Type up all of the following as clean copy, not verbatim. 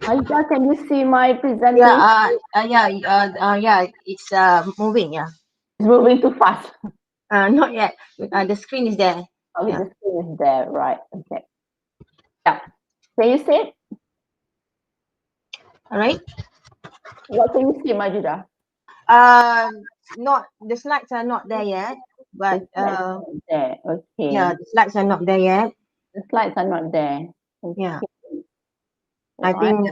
Aida, can you see my presentation? Yeah, it's moving, yeah. It's moving too fast. Not yet. The screen is there. Okay, Yeah. the screen is there, right? Okay. Yeah. Can you see it? All right. What can you see, Majida? Not the slides are not there yet, but The slides are not there. Okay. yeah, the slides are not there yet. The slides are not there. Okay. Yeah, I Right. think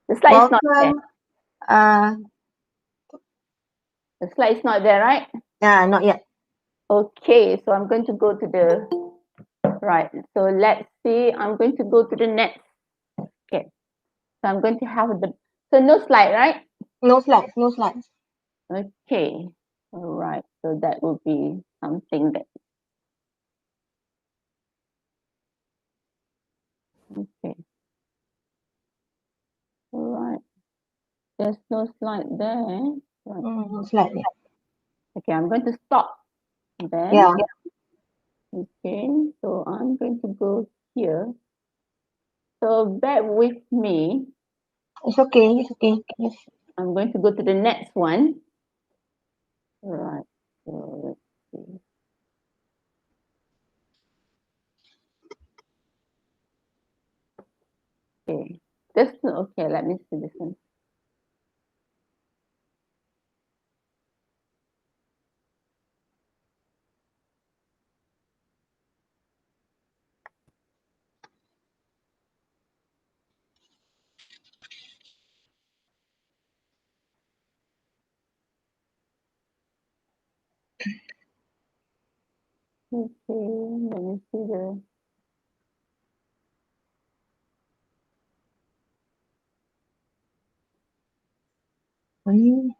The slide is not there. welcome. Uh, The slide is not there, right? yeah, not yet. Okay. So I'm going to go to the right. So let's see. I'm going to go to the next. Okay. So I'm going to have the no slide, right? No slides. No slides. Okay. All right. So that would be something that. Okay. All right. There's no slide there. Right. No slide. Yeah. Okay. I'm going to stop then. Yeah. Okay. So I'm going to go here. So bear with me. It's okay. It's okay. Yes. I'm going to go to the next one. All right. So let's see. Okay. Okay. Let me see this one. Okay. Let me see the.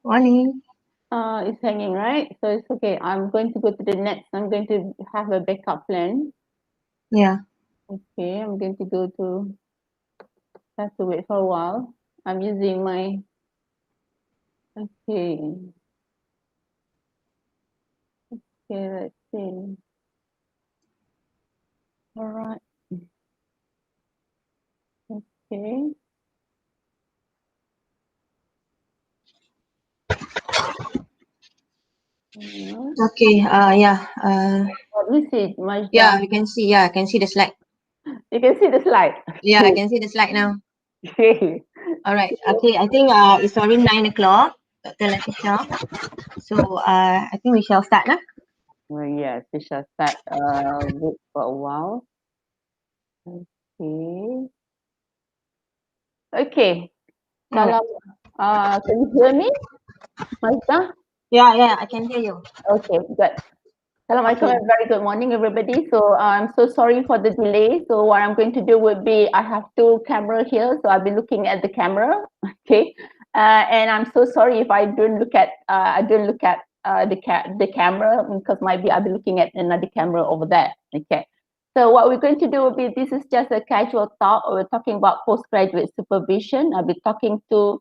Morning. It's hanging, right? So it's okay. I'm going to go to the next. I'm going to have a backup plan. Yeah. Okay, I'm going to go to. Have to wait for a while. I'm using my. Okay. Okay, let's see. All right. Okay. Okay. Yeah. Let me see, Majda. Yeah. You can see. Yeah, I can see the slide. You can see the slide. Yeah, I can see the slide now. Okay. All right. Okay. I think it's already 9 o'clock. Dr. Latisha. So I think we shall start now. Well, yes, we shall start wait for a while. Okay. Okay. All right. Kalau can you hear me, Majda? Yeah, I can hear you. Okay, good. Assalamualaikum Okay. and very good morning, everybody. So I'm so sorry for the delay. So what I'm going to do would be I have two camera here, so I'll be looking at the camera. Okay, and I'm so sorry if I don't look at the camera because maybe I'll be looking at another camera over there. Okay. So what we're going to do will be this is just a casual talk. We're talking about postgraduate supervision. I'll be talking to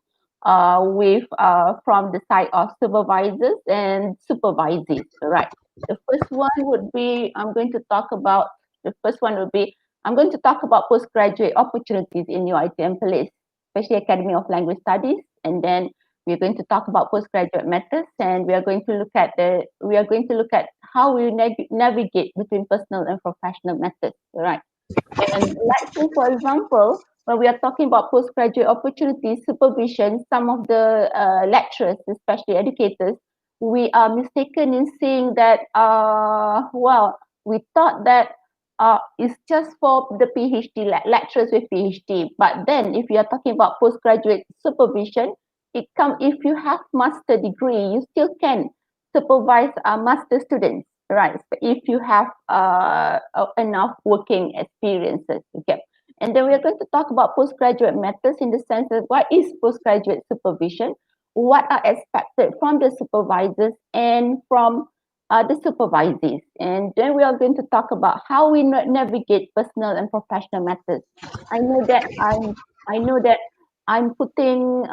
with from the side of supervisors and supervisees. Right. The first one would be I'm going to talk about postgraduate opportunities in UiTM Perlis, especially Academy of Language Studies, and then we're going to talk about postgraduate matters, and we are going to look at how we navigate between personal and professional matters, right? And let's say, for example, when we are talking about postgraduate opportunities, supervision, some of the lecturers, especially educators, we are mistaken in saying that, we thought that it's just for the PhD lecturers with PhD. But then, if you are talking about postgraduate supervision, if you have master degree, you still can supervise master students, right? If you have enough working experiences. Okay. And then we are going to talk about postgraduate matters in the sense of what is postgraduate supervision, what are expected from the supervisors and from the supervisees. And then we are going to talk about how we navigate personal and professional matters. I know that I'm putting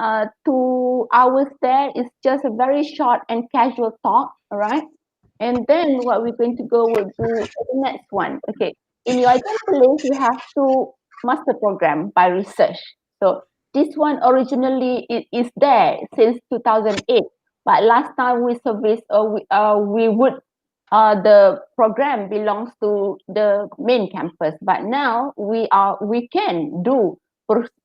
2 hours there. It's just a very short and casual talk, all right? And then what we're going to go would be the next one. Okay. In your example list, you have to master program by research. So this one originally is there since 2008, but last time we service, the program belongs to the main campus, but now we can do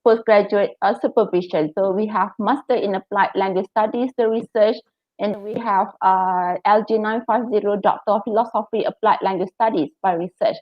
postgraduate supervision. So we have master in applied language studies, the research, and we have LG 950 Doctor of Philosophy Applied Language Studies by research.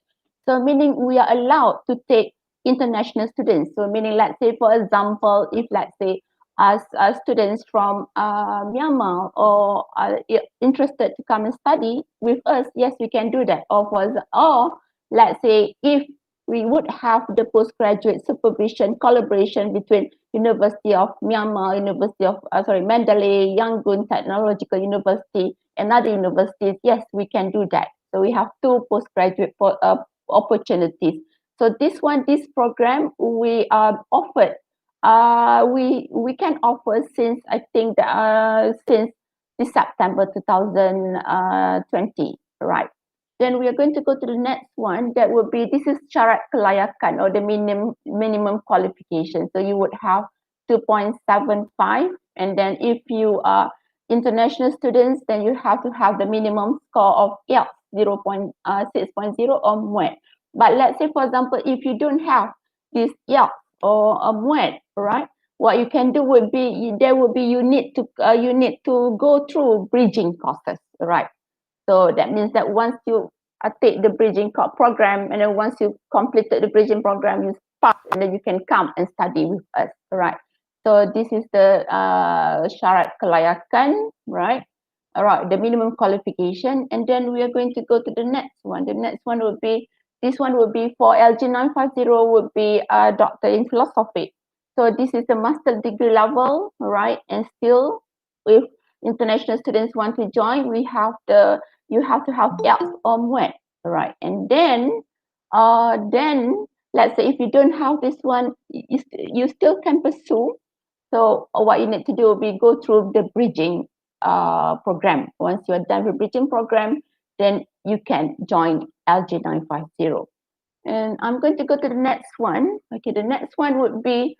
So meaning we are allowed to take international students. So meaning, let's say, for example, if let's say as students from Myanmar or are interested to come and study with us, yes, we can do that. Or let's say if we would have the postgraduate supervision collaboration between University of Myanmar, University of Mandalay, Yangon Technological University, and other universities, yes, we can do that. So we have two postgraduate opportunities. So this program we offered. We can offer since I think since this September 2020, right? Then we are going to go to the next one. That would be, this is syarat kelayakan or the minimum qualification. So you would have 2.75, and then if you are international students, then you have to have the minimum score of IELTS 6.0 or more. But let's say, for example, if you don't have this IELTS or a MUET, right? What you can do would be you need to go through bridging courses, right? So that means that once you take the bridging program, and then once you completed the bridging program, you pass, and then you can come and study with us, right? So this is the syarat kelayakan, right? All right, the minimum qualification, and then we are going to go to the next one. The next one would be, this one would be for LG 950 would be a doctor in philosophy. So this is the master degree level, right? And still, if international students want to join, you have to have IELTS or MUET, right? And then let's say if you don't have this one, you still can pursue. So what you need to do will be go through the bridging program. Once you are done with bridging program, then you can join LG 950. And I'm going to go to the next one. Okay, the next one would be,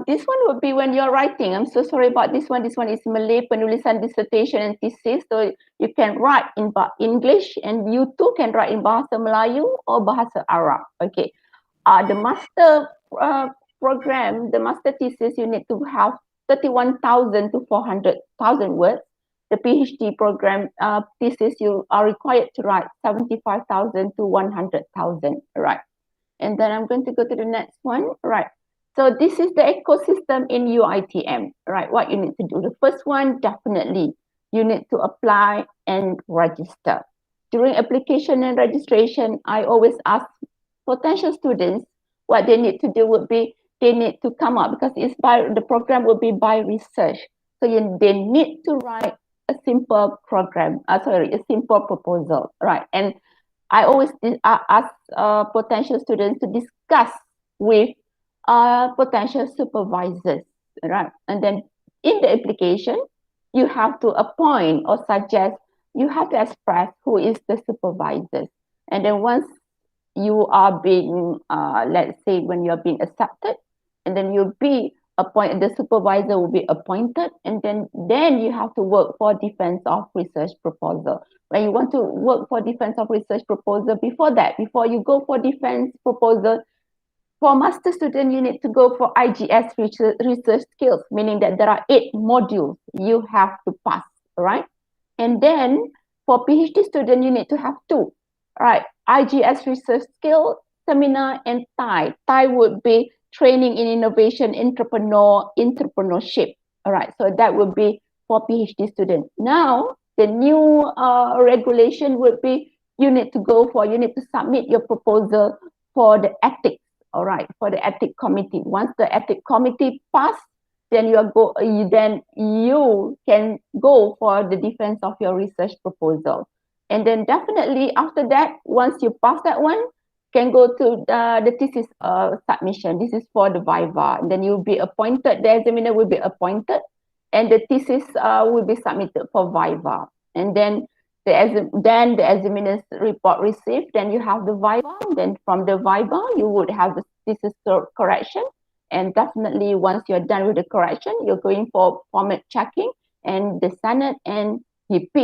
this one would be when you're writing. I'm so sorry about this one. This one is Malay penulisan dissertation and thesis. So you can write in English, and you too can write in Bahasa Melayu or Bahasa Arab. Okay. The master program, the master thesis, you need to have 31,000 to 400,000 words. The PhD program thesis, you are required to write 75,000 to 100,000, right? And then I'm going to go to the next one, right? So this is the ecosystem in UiTM, right? What you need to do. The first one, definitely, you need to apply and register. During application and registration, I always ask potential students, what they need to do would be, they need to come up, because the program will be by research. So they need to write a simple a simple proposal, right? And I always ask potential students to discuss with potential supervisors, right? And then in the application, you have to appoint or suggest, you have to express who is the supervisors. And then once you are being, let's say when you're being accepted, and then you'll be appointed, the supervisor will be appointed, and then you have to work for defense of research proposal. When you want to work for defense of research proposal, before you go for defense proposal, for master student, you need to go for IGS research skills, meaning that there are 8 modules you have to pass, right? And then for PhD student, you need to have 2, right? IGS research skill, seminar, and TIE. TIE would be training in innovation, entrepreneurship. All right, so that would be for PhD student. Now, the new regulation would be, you need to submit your proposal for the ethics. All right, for the ethics committee. Once the ethics committee pass, then you can go for the defense of your research proposal. And then definitely after that, once you pass that one, can go to the thesis submission. This is for the viva. And then you'll be appointed, the examiner will be appointed, and the thesis will be submitted for viva. And then then the examiner's report received, then you have the viva, then from the viva you would have the thesis correction, and definitely once you're done with the correction, you're going for format checking and the Senate and EP,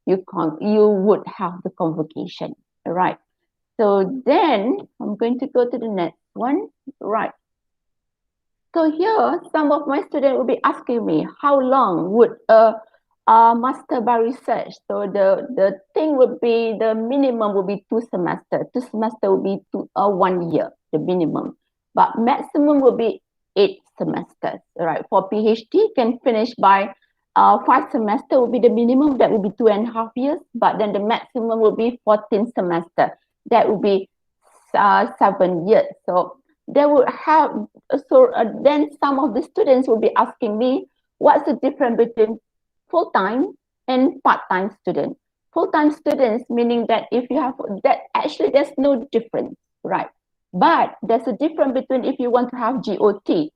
you would have the convocation, right? So then I'm going to go to the next one, right? So here, some of my students will be asking me, how long would a master by research? So the thing would be, the minimum would be 2 semesters. 2 semesters will be 1 year, the minimum. But maximum will be 8 semesters, right? For PhD, can finish by 5 semesters will be the minimum. That will be 2.5 years. But then the maximum will be 14 semesters. That will be 7 years. So they would have, then some of the students will be asking me, what's the difference between full-time and part-time student? Full-time students, meaning that if you have that, actually there's no difference, right? But there's a difference between if you want to have GOT.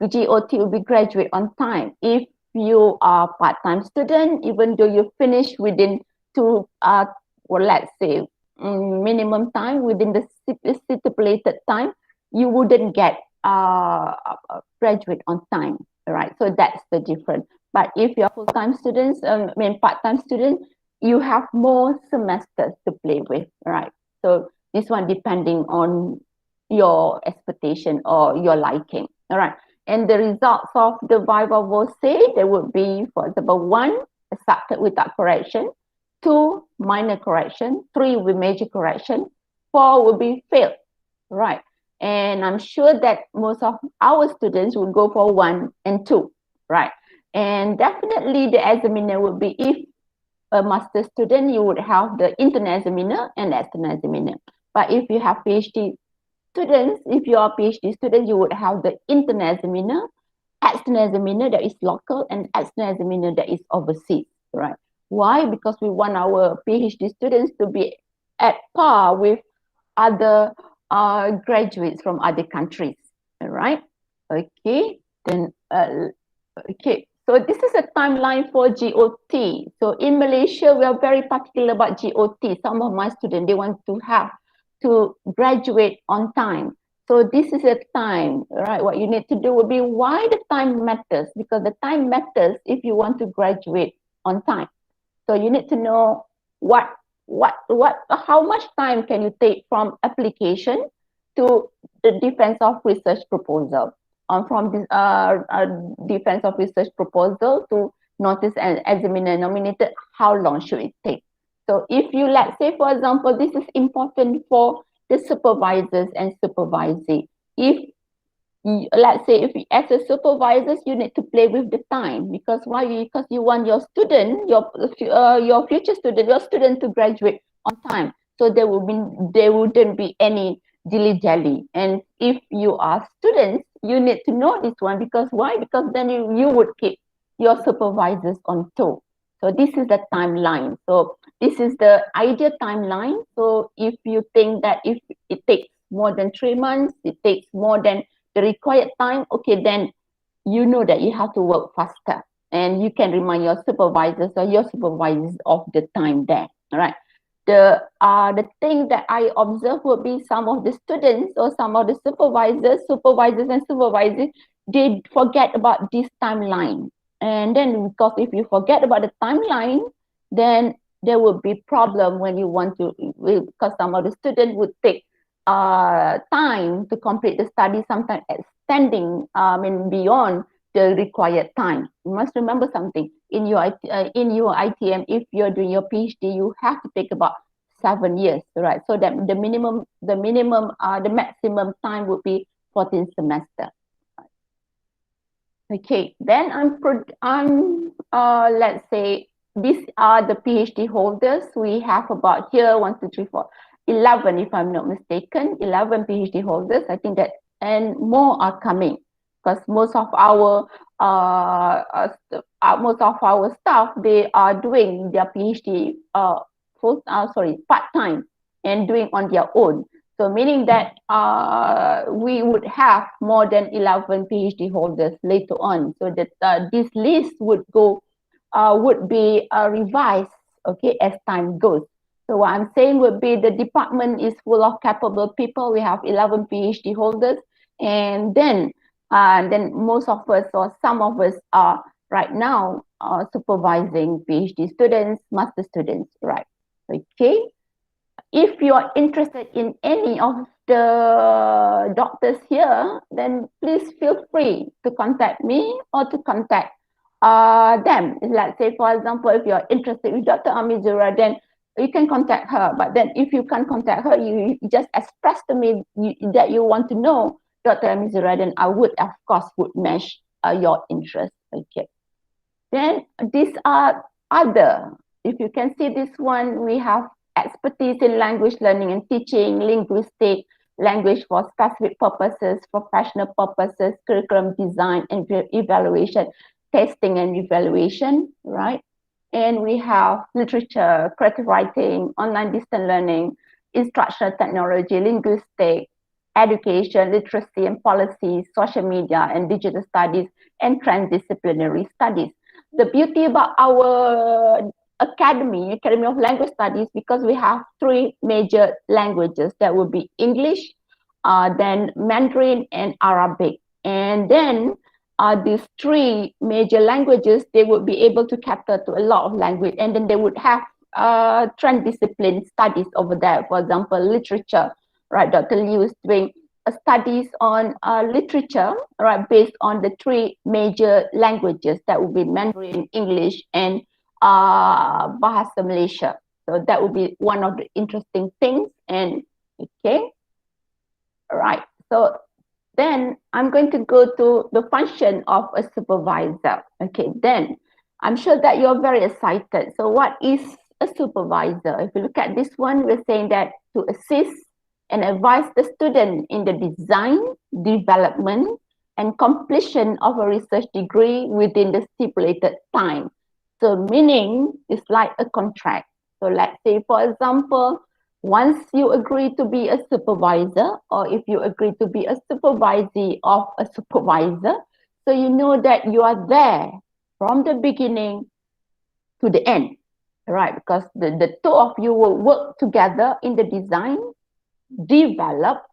The GOT will be graduate on time. If you are part-time student, even though you finish within well, let's say minimum time, within the stipulated time, you wouldn't get graduate on time, right? So that's the difference. But if you're full-time students, part-time students, you have more semesters to play with, right? So this one depending on your expectation or your liking, all right? And the results of the viva will say there would be, for example, 1 accepted without correction, 2 minor correction, 3 with major correction, 4 will be failed, right? And I'm sure that most of our students will go for 1 and 2, right? And definitely the examiner would be, if a master student, you would have the internal examiner and external examiner. But if you have PhD students, if you are a PhD student, you would have the internal examiner, external examiner that is local, and external examiner that is overseas, right? Why? Because we want our PhD students to be at par with other graduates from other countries, all right? Okay, then, okay. So this is a timeline for GOT. So in Malaysia, we are very particular about GOT. Some of my students, they want to graduate on time. So this is a time, right? What you need to do will be, why the time matters? Because the time matters if you want to graduate on time. So you need to know how much time can you take from application to the defense of research proposal, from this defense of research proposal to notice and examiner nominated, how long should it take? So if you, let's say, for example, this is important for the supervisors and supervisee. If let's say, if as a supervisors, you need to play with the time, because why? Because you want your student, your future student, your student to graduate on time. So there wouldn't be any dilly-dally. And if you are students, you need to know this one, because why? Because then you would keep your supervisors on toe. So this is the timeline. So this is the ideal timeline. So if you think that if it takes more than 3 months, it takes more than the required time, okay, then you know that you have to work faster, and you can remind your supervisors or your supervisors of the time there. All right. The thing that I observe would be, some of the students or some of the supervisors and supervisors, they forget about this timeline. And then, because if you forget about the timeline, then there will be problem when you want to, because some of the students would take time to complete the study, sometimes extending beyond the required time. You must remember something, in your UiTM, if you're doing your PhD, you have to take about 7 years, right? So that the maximum time would be 14 semesters. Okay, then let's say these are the PhD holders. We have about here 1, 2, 3, 4, 11, if I'm not mistaken, 11 PhD holders. I think that, and more are coming, because most of our staff, they are doing their PhD part-time and doing on their own. So meaning that we would have more than 11 PhD holders later on. So that this list would be revised okay, as time goes. So what I'm saying would be the department is full of capable people. We have 11 PhD holders, and then most of us or some of us are right now supervising PhD students, master students, right? Okay. If you are interested in any of the doctors here, then please feel free to contact me or to contact them. Let's say, for example, if you're interested in Dr. Amizura, then you can contact her. But then if you can't contact her, you just express to me that you want to know Dr. Amizura, then I would, of course, would match your interest. Okay. Then these are other. If you can see this one, we have expertise in language learning and teaching, linguistic, language for specific purposes, professional purposes, curriculum design and evaluation, testing and evaluation, right? And we have literature, creative writing, online distance learning, instructional technology, linguistic, education, literacy and policy, social media and digital studies, and transdisciplinary studies. The beauty about our Academy of Language Studies, because we have three major languages, that would be English, then Mandarin and Arabic. And then these three major languages, they would be able to cater to a lot of language, and then they would have transdiscipline studies over there. For example, literature, right? Dr. Liu is doing studies on literature, right, based on the three major languages, that would be Mandarin, English, and Bahasa Malaysia. So that would be one of the interesting things. And okay, all right. So then I'm going to go to the function of a supervisor. Okay, then I'm sure that you're very excited. So what is a supervisor? If you look at this one, we're saying that to assist and advise the student in the design, development, and completion of a research degree within the stipulated time. So meaning it's like a contract. So let's say, for example, once you agree to be a supervisor, or if you agree to be a supervisee of a supervisor, so you know that you are there from the beginning to the end, right? Because the two of you will work together in the design, develop,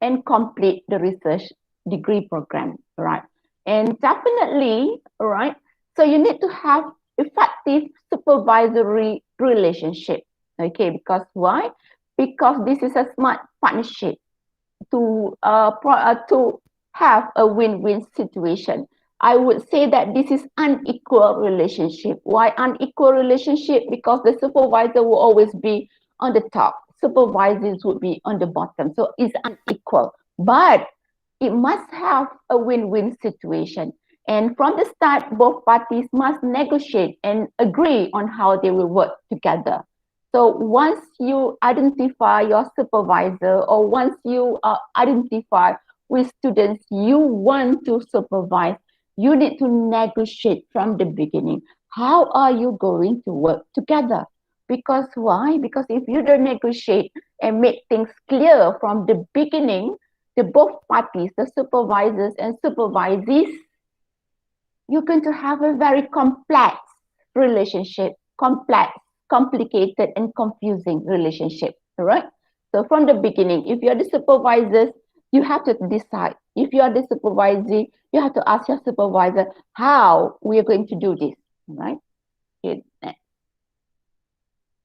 and complete the research degree program, right? And definitely, right, so you need to have effective supervisory relationship, okay? Because why? Because this is a smart partnership to have a win-win situation. I would say that this is unequal relationship. Why unequal relationship? Because the supervisor will always be on the top, supervisors would be on the bottom. So it's unequal, but it must have a win-win situation. And from the start, both parties must negotiate and agree on how they will work together. So once you identify your supervisor, or once you identify which students you want to supervise, you need to negotiate from the beginning. How are you going to work together? Because why? Because if you don't negotiate and make things clear from the beginning, the both parties, the supervisors and supervisees, you're going to have a very complex relationship, complex, complicated, and confusing relationship, all right? So from the beginning, if you're the supervisors, you have to decide. If you are the supervisee, you have to ask your supervisor how we are going to do this, right?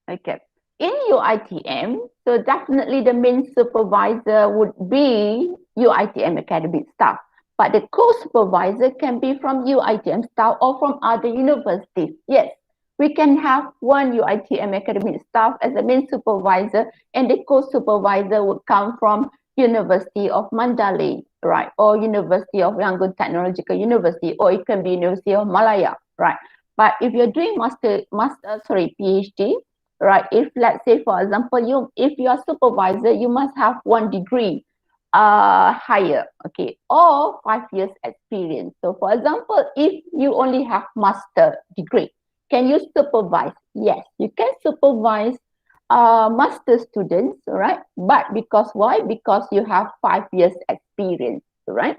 Okay. In UiTM, so definitely the main supervisor would be UiTM academic staff. But the co-supervisor can be from UiTM staff or from other universities. Yes, we can have one UiTM academic staff as the main supervisor, and the co-supervisor would come from University of Mandalay, right? Or University of Yangon Technological University, or it can be University of Malaya, right? But if you're doing PhD, right? If let's say, for example, if you are supervisor, you must have one degree higher, okay, or 5 years experience. So for example, if you only have master degree, can you supervise? Yes, you can supervise master students, right? But because why? Because you have 5 years experience, right?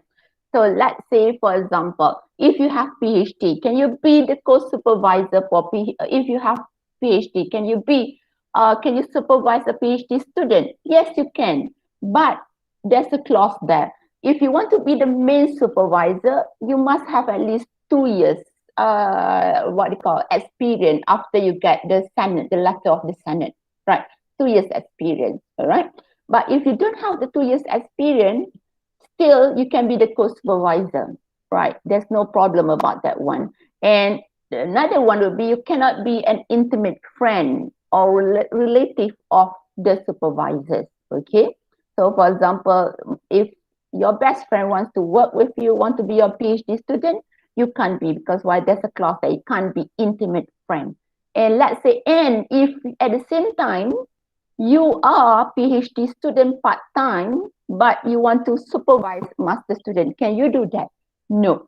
So let's say, for example, if you have PhD, can you be the co-supervisor for if you have PhD? Can you supervise a PhD student? Yes, you can. But there's a clause there. If you want to be the main supervisor, you must have at least 2 years experience after you get the Senate, the letter of the Senate, right? 2 years experience, all right? But if you don't have the 2 years experience, still you can be the co-supervisor, right? There's no problem about that one. And another one would be you cannot be an intimate friend or relative of the supervisors, okay? So for example, if your best friend wants to work with you, want to be your PhD student, you can't be, because why? There's a clause that you can't be intimate friend. And let's say, and if at the same time you are PhD student part-time, but you want to supervise master student, can you do that? No.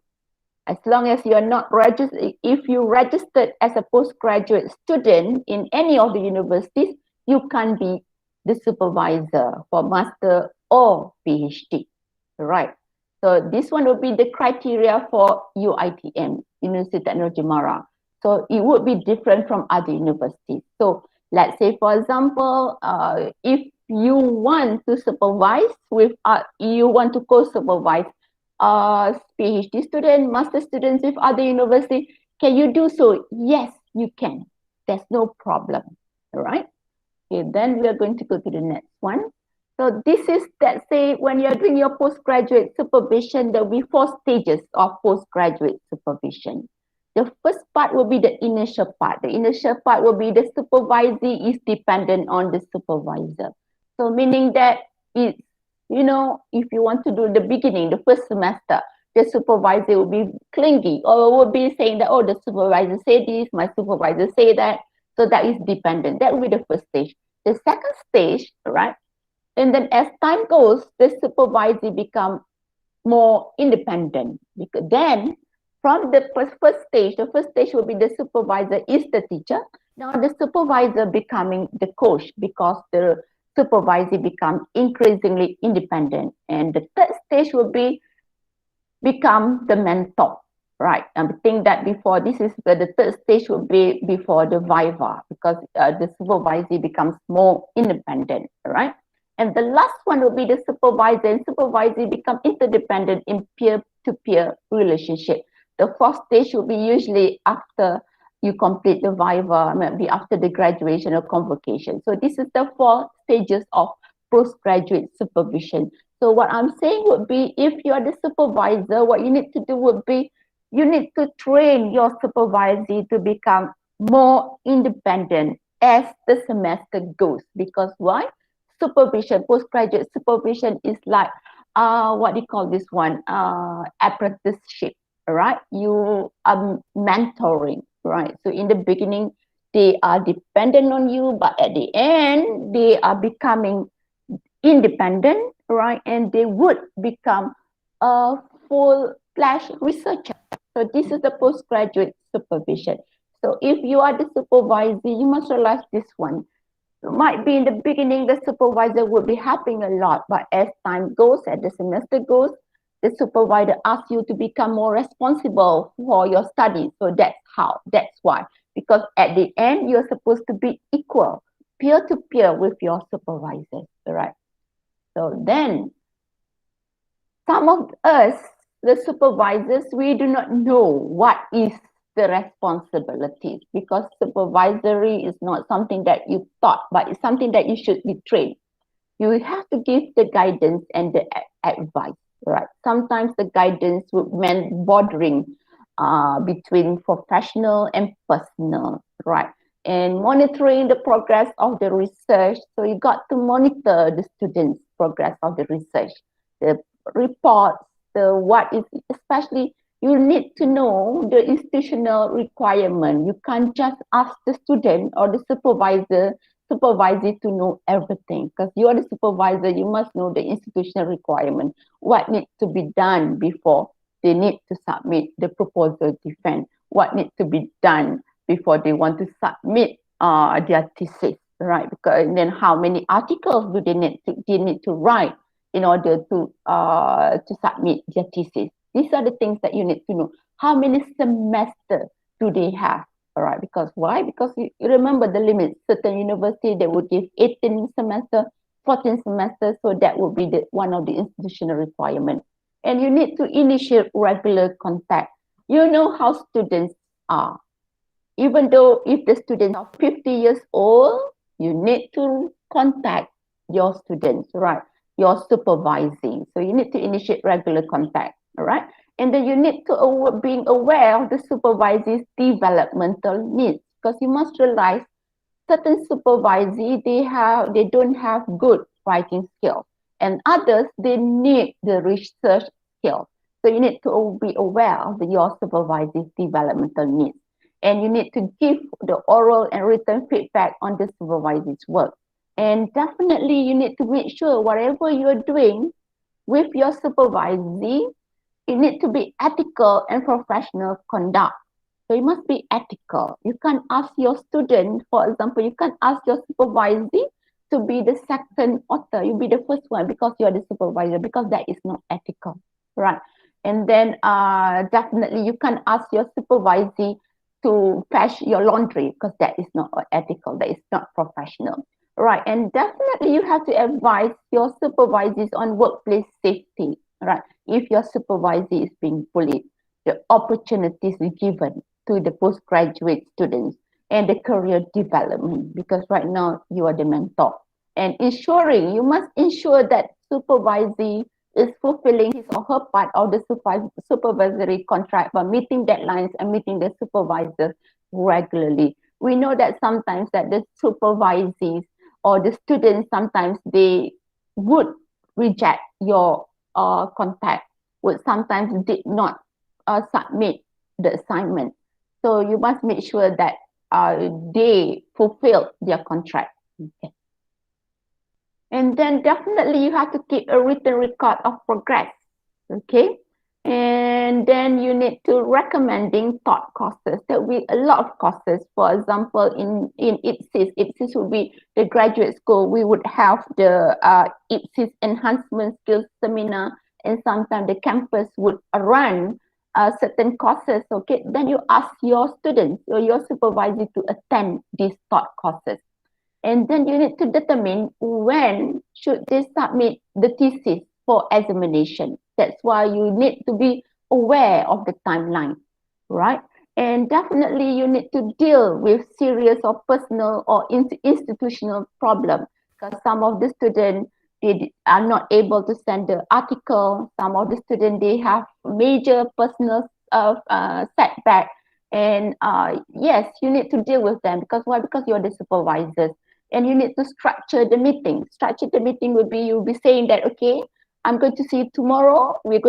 As long as you are not registered, if you registered as a postgraduate student in any of the universities, you can't be the supervisor for master or PhD, right? So this one will be the criteria for UiTM, University Technology Mara. So it would be different from other universities. So let's say, for example, if you want to supervise with, you want to co-supervise PhD student, master students with other university, can you do so? Yes, you can. There's no problem, all right? Okay, then we are going to go to the next one. So this is, let's say, when you're doing your postgraduate supervision, there will be 4 stages of postgraduate supervision. The first part will be the initial part. The initial part will be the supervisee is dependent on the supervisor. So meaning that it's, you know, if you want to do the beginning, the first semester, the supervisor will be clingy or will be saying that, oh, the supervisor say this, my supervisor say that. So that is dependent. That will be the first stage. The second stage, right? And then as time goes, the supervisor become more independent. Because then from the first stage, the first stage will be the supervisor is the teacher. Now the supervisor becoming the coach, because the supervisor become increasingly independent. And the third stage will be become the mentor, right? I think that before this is the third stage will be before the viva, because the supervisor becomes more independent, right? And the last one will be the supervisor, and supervisor become interdependent in peer-to-peer relationship. The fourth stage will be usually after you complete the viva, maybe after the graduation or convocation. So this is the 4 stages of postgraduate supervision. So what I'm saying would be, if you are the supervisor, what you need to do would be, you need to train your supervisor to become more independent as the semester goes. Because why? Supervision, postgraduate supervision is like, what do you call this one? Apprenticeship, right? You are mentoring, right? So in the beginning, they are dependent on you, but at the end, they are becoming independent, right? And they would become a full-fledged researcher. So this is the postgraduate supervision. So if you are the supervisor, you must realize this one. Might be in the beginning, the supervisor would be helping a lot, but as time goes, as the semester goes, the supervisor asks you to become more responsible for your studies. So that's why. Because at the end, you're supposed to be equal, peer-to-peer with your supervisors, right? So then, some of us, the supervisors, we do not know what is the responsibilities, because supervisory is not something that you taught, but it's something that you should be trained. You have to give the guidance and the advice, right? Sometimes the guidance would mean bordering between professional and personal, right? And monitoring the progress of the research. So you got to monitor the students' progress of the research, the reports, the what is, especially you need to know the institutional requirement. You can't just ask the student or the supervisor to know everything, because you are the supervisor. You must know the institutional requirement, what needs to be done before they need to submit the proposal defense, what needs to be done before they want to submit their thesis, right? Because and then how many articles do they need to write in order to submit their thesis. These are the things that you need to know. How many semesters do they have? All right, because why? Because you remember the limits. Certain university they would give 18 semester, 14 semesters, so that would be the one of the institutional requirement. And you need to initiate regular contact. You know how students are. Even though if the students are 50 years old, you need to contact your students, right? Your supervising. So you need to initiate regular contact, all right? And then you need to being aware of the supervisor's developmental needs, because you must realize certain supervisors they don't have good writing skills, and others they need the research skills. So you need to be aware of your supervisor's developmental needs, and you need to give the oral and written feedback on the supervisor's work. And definitely you need to make sure whatever you're doing with your supervisor, it need to be ethical and professional conduct. So you must be ethical. You can't ask your student, for example, you can't ask your supervisor to be the second author. You be the first one because you're the supervisor, because that is not ethical, right? And then definitely you can't ask your supervisor to fetch your laundry, because that is not ethical, that is not professional, right? And definitely you have to advise your supervisors on workplace safety, right? If your supervisor is being bullied, the opportunities given to the postgraduate students and the career development, because right now you are the mentor. And ensuring, you must ensure that supervisor is fulfilling his or her part of the supervisory contract by meeting deadlines and meeting the supervisors regularly. We know that sometimes that the supervisors or the students, sometimes they would reject your contact, would sometimes did not submit the assignment. So you must make sure that they fulfill their contract. Okay. And then definitely you have to keep a written record of progress. Okay. And then you need to recommending taught courses. There will be a lot of courses. For example, in IPSIS would be the graduate school. We would have the IPSIS enhancement skills seminar, and sometimes the campus would run certain courses. Okay, then you ask your students or your supervisor to attend these taught courses. And then you need to determine when should they submit the thesis for examination. That's why you need to be aware of the timeline, right? And definitely you need to deal with serious or personal or institutional problems, because some of the students they are not able to send the article. Some of the students they have major personal setback, and yes, you need to deal with them, because why? Because you're the supervisors, and you need to structure the meeting. Structure the meeting would be you'll be saying that, okay, I'm going to see you tomorrow. We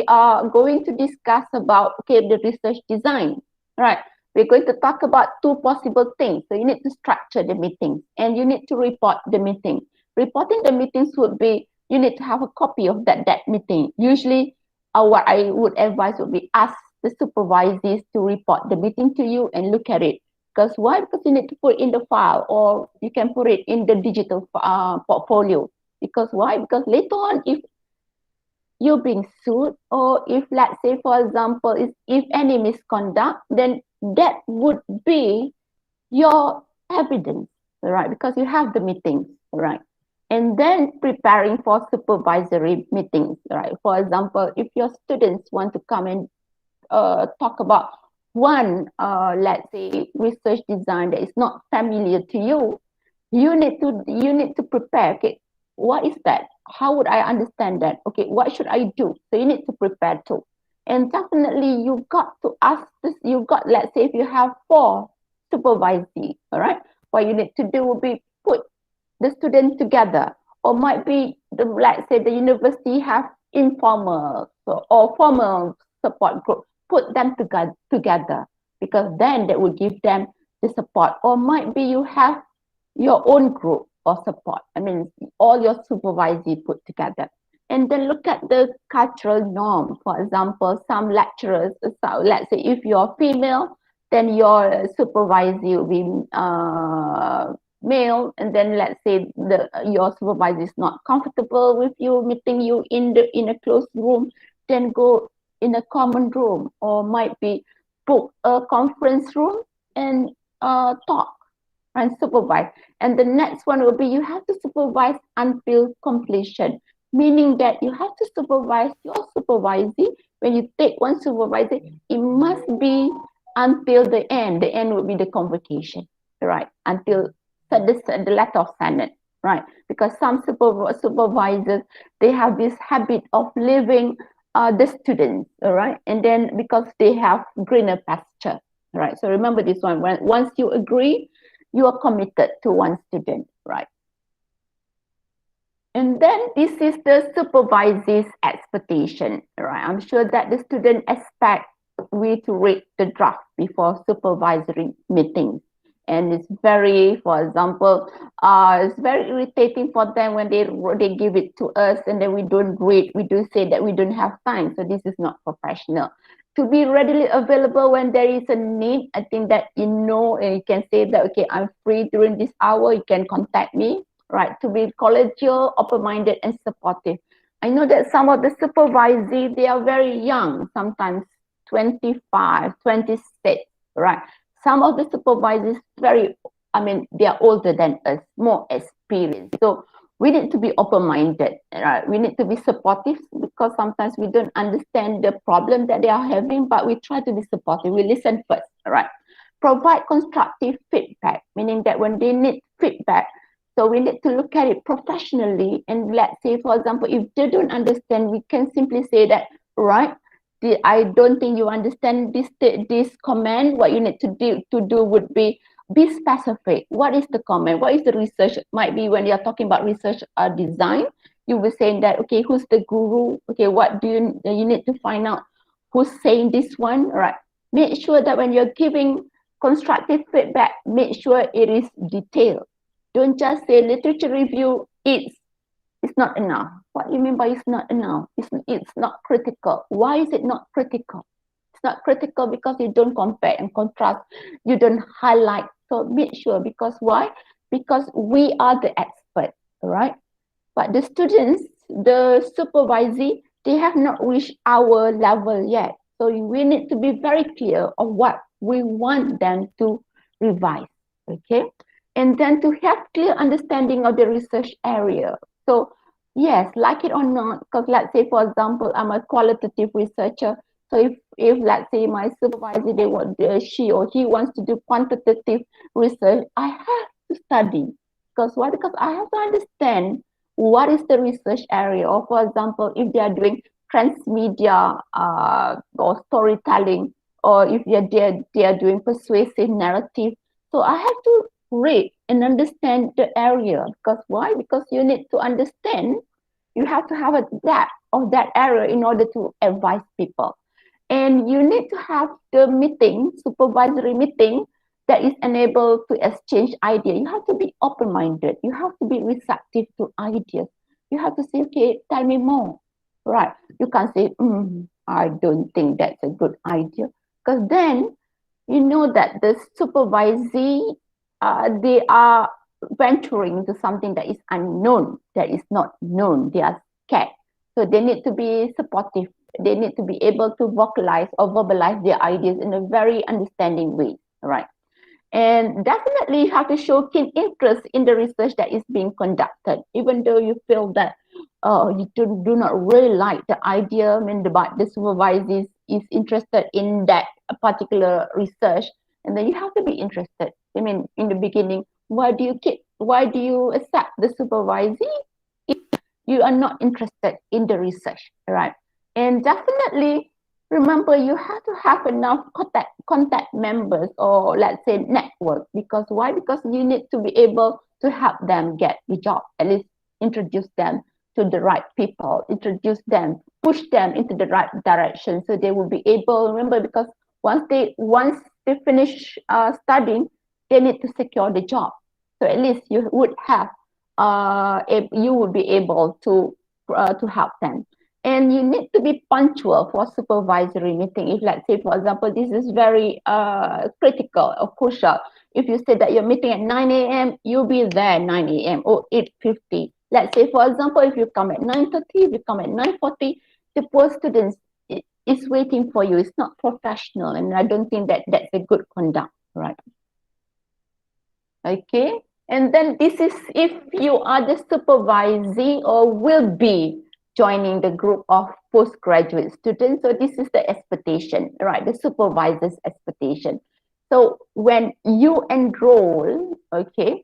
are going to discuss about, okay, the research design, right? We're going to talk about two possible things. So you need to structure the meeting, and you need to report the meeting. Reporting the meetings would be, you need to have a copy of that meeting. Usually what I would advise would be ask the supervisors to report the meeting to you and look at it. Because why? Because you need to put in the file, or you can put it in the digital portfolio. Because why? Because later on, if you're being sued, or if, let's say, for example, if any misconduct, then that would be your evidence, right? Because you have the meetings, right? And then preparing for supervisory meetings, right? For example, if your students want to come and talk about one, let's say, research design that is not familiar to you, you need to prepare. Okay, what is that? How would I understand that? Okay, what should I do? So you need to prepare too. And definitely you got to ask this, you got, let's say if you have 4 supervisors, all right, what you need to do will be put the students together, or might be the, let's say the university have informal or formal support group, put them together, because then that will give them the support. Or might be you have your own group or support. I mean, all your supervisors put together. And then look at the cultural norm. For example, some lecturers, so let's say if you're female, then your supervisor will be male, and then let's say your supervisor is not comfortable with you meeting you in a closed room, then go in a common room, or might be book a conference room and talk and supervise. And the next one will be you have to supervise until completion, meaning that you have to supervise your supervisee. When you take one supervisor, it must be until the end. The end will be the convocation, right? Until the letter of Senate, right? Because some supervisors, they have this habit of leaving the students, all right? And then because they have greener pasture, right? So remember this one, once you agree, you are committed to one student, right? And then this is the supervisor's expectation, right? I'm sure that the student expect we to read the draft before supervisory meetings. And it's very, for example, it's very irritating for them when they give it to us and then we don't read. We do say that we don't have time. So this is not professional. To be readily available when there is a need, I think that and you can say that, okay, I'm free during this hour, you can contact me, right? To be collegial, open-minded, and supportive. I know that some of the supervisees, they are very young, sometimes 25, 26, right? Some of the supervisors they are older than us, more experienced. So we need to be open-minded, right? We need to be supportive because sometimes we don't understand the problem that they are having, but we try to be supportive. We listen first, right? Provide constructive feedback, meaning that when they need feedback, so we need to look at it professionally. And let's say, for example, if they don't understand, we can simply say that, right? I don't think you understand this comment. What you need to do would be specific. What is the comment? What is the research? Might be when you're talking about research design, you will say that, okay, who's the guru? Okay, what do you need to find out who's saying this one, right? Make sure that when you're giving constructive feedback, make sure it is detailed. Don't just say literature review, it's not enough. What do you mean by it's not enough? It's not critical. Why is it not critical? It's not critical because you don't compare and contrast. You don't highlight. So make sure, because why? Because we are the expert, right? But the students, the supervisee, they have not reached our level yet. So we need to be very clear of what we want them to revise, okay? And then to have clear understanding of the research area. So yes, like it or not, because let's say, for example, I'm a qualitative researcher. So if let's say my supervisor, she or he wants to do quantitative research, I have to study. Because why? Because I have to understand what is the research area. Or for example, if they are doing transmedia or storytelling, or if they are doing persuasive narrative. So I have to read and understand the area. Because why? Because you need to understand, you have to have a depth of that area in order to advise people. And you need to have the meeting, supervisory meeting, that is enabled to exchange ideas. You have to be open-minded. You have to be receptive to ideas. You have to say, okay, tell me more, right? You can't say, I don't think that's a good idea. Because then you know that the supervisee, they are venturing into something that is unknown, that is not known. They are scared. So they need to be supportive. They need to be able to vocalize or verbalize their ideas in a very understanding way, right? And definitely you have to show keen interest in the research that is being conducted, even though you feel that you do not really like the idea, but the supervisor is interested in that particular research, and then you have to be interested. I mean, in the beginning, why do you accept the supervisor if you are not interested in the research, right? And definitely remember, you have to have enough contact members, or let's say network. Because why? Because you need to be able to help them get the job, at least introduce them to the right people, introduce them, push them into the right direction, so they will be able, remember, because once they finish studying, they need to secure the job. So at least you would have you would be able to help them. And you need to be punctual for supervisory meeting. If let's say, for example, this is very critical or crucial. If you say that you're meeting at 9 a.m., you'll be there at 9 a.m. or 8:50. Let's say, for example, if you come at 9:30, if you come at 9:40, the poor students is waiting for you. It's not professional, and I don't think that that's a good conduct, right? Okay, and then this is if you are the supervising or will be joining the group of postgraduate students. So this is the expectation, right? The supervisor's expectation. So when you enroll, okay,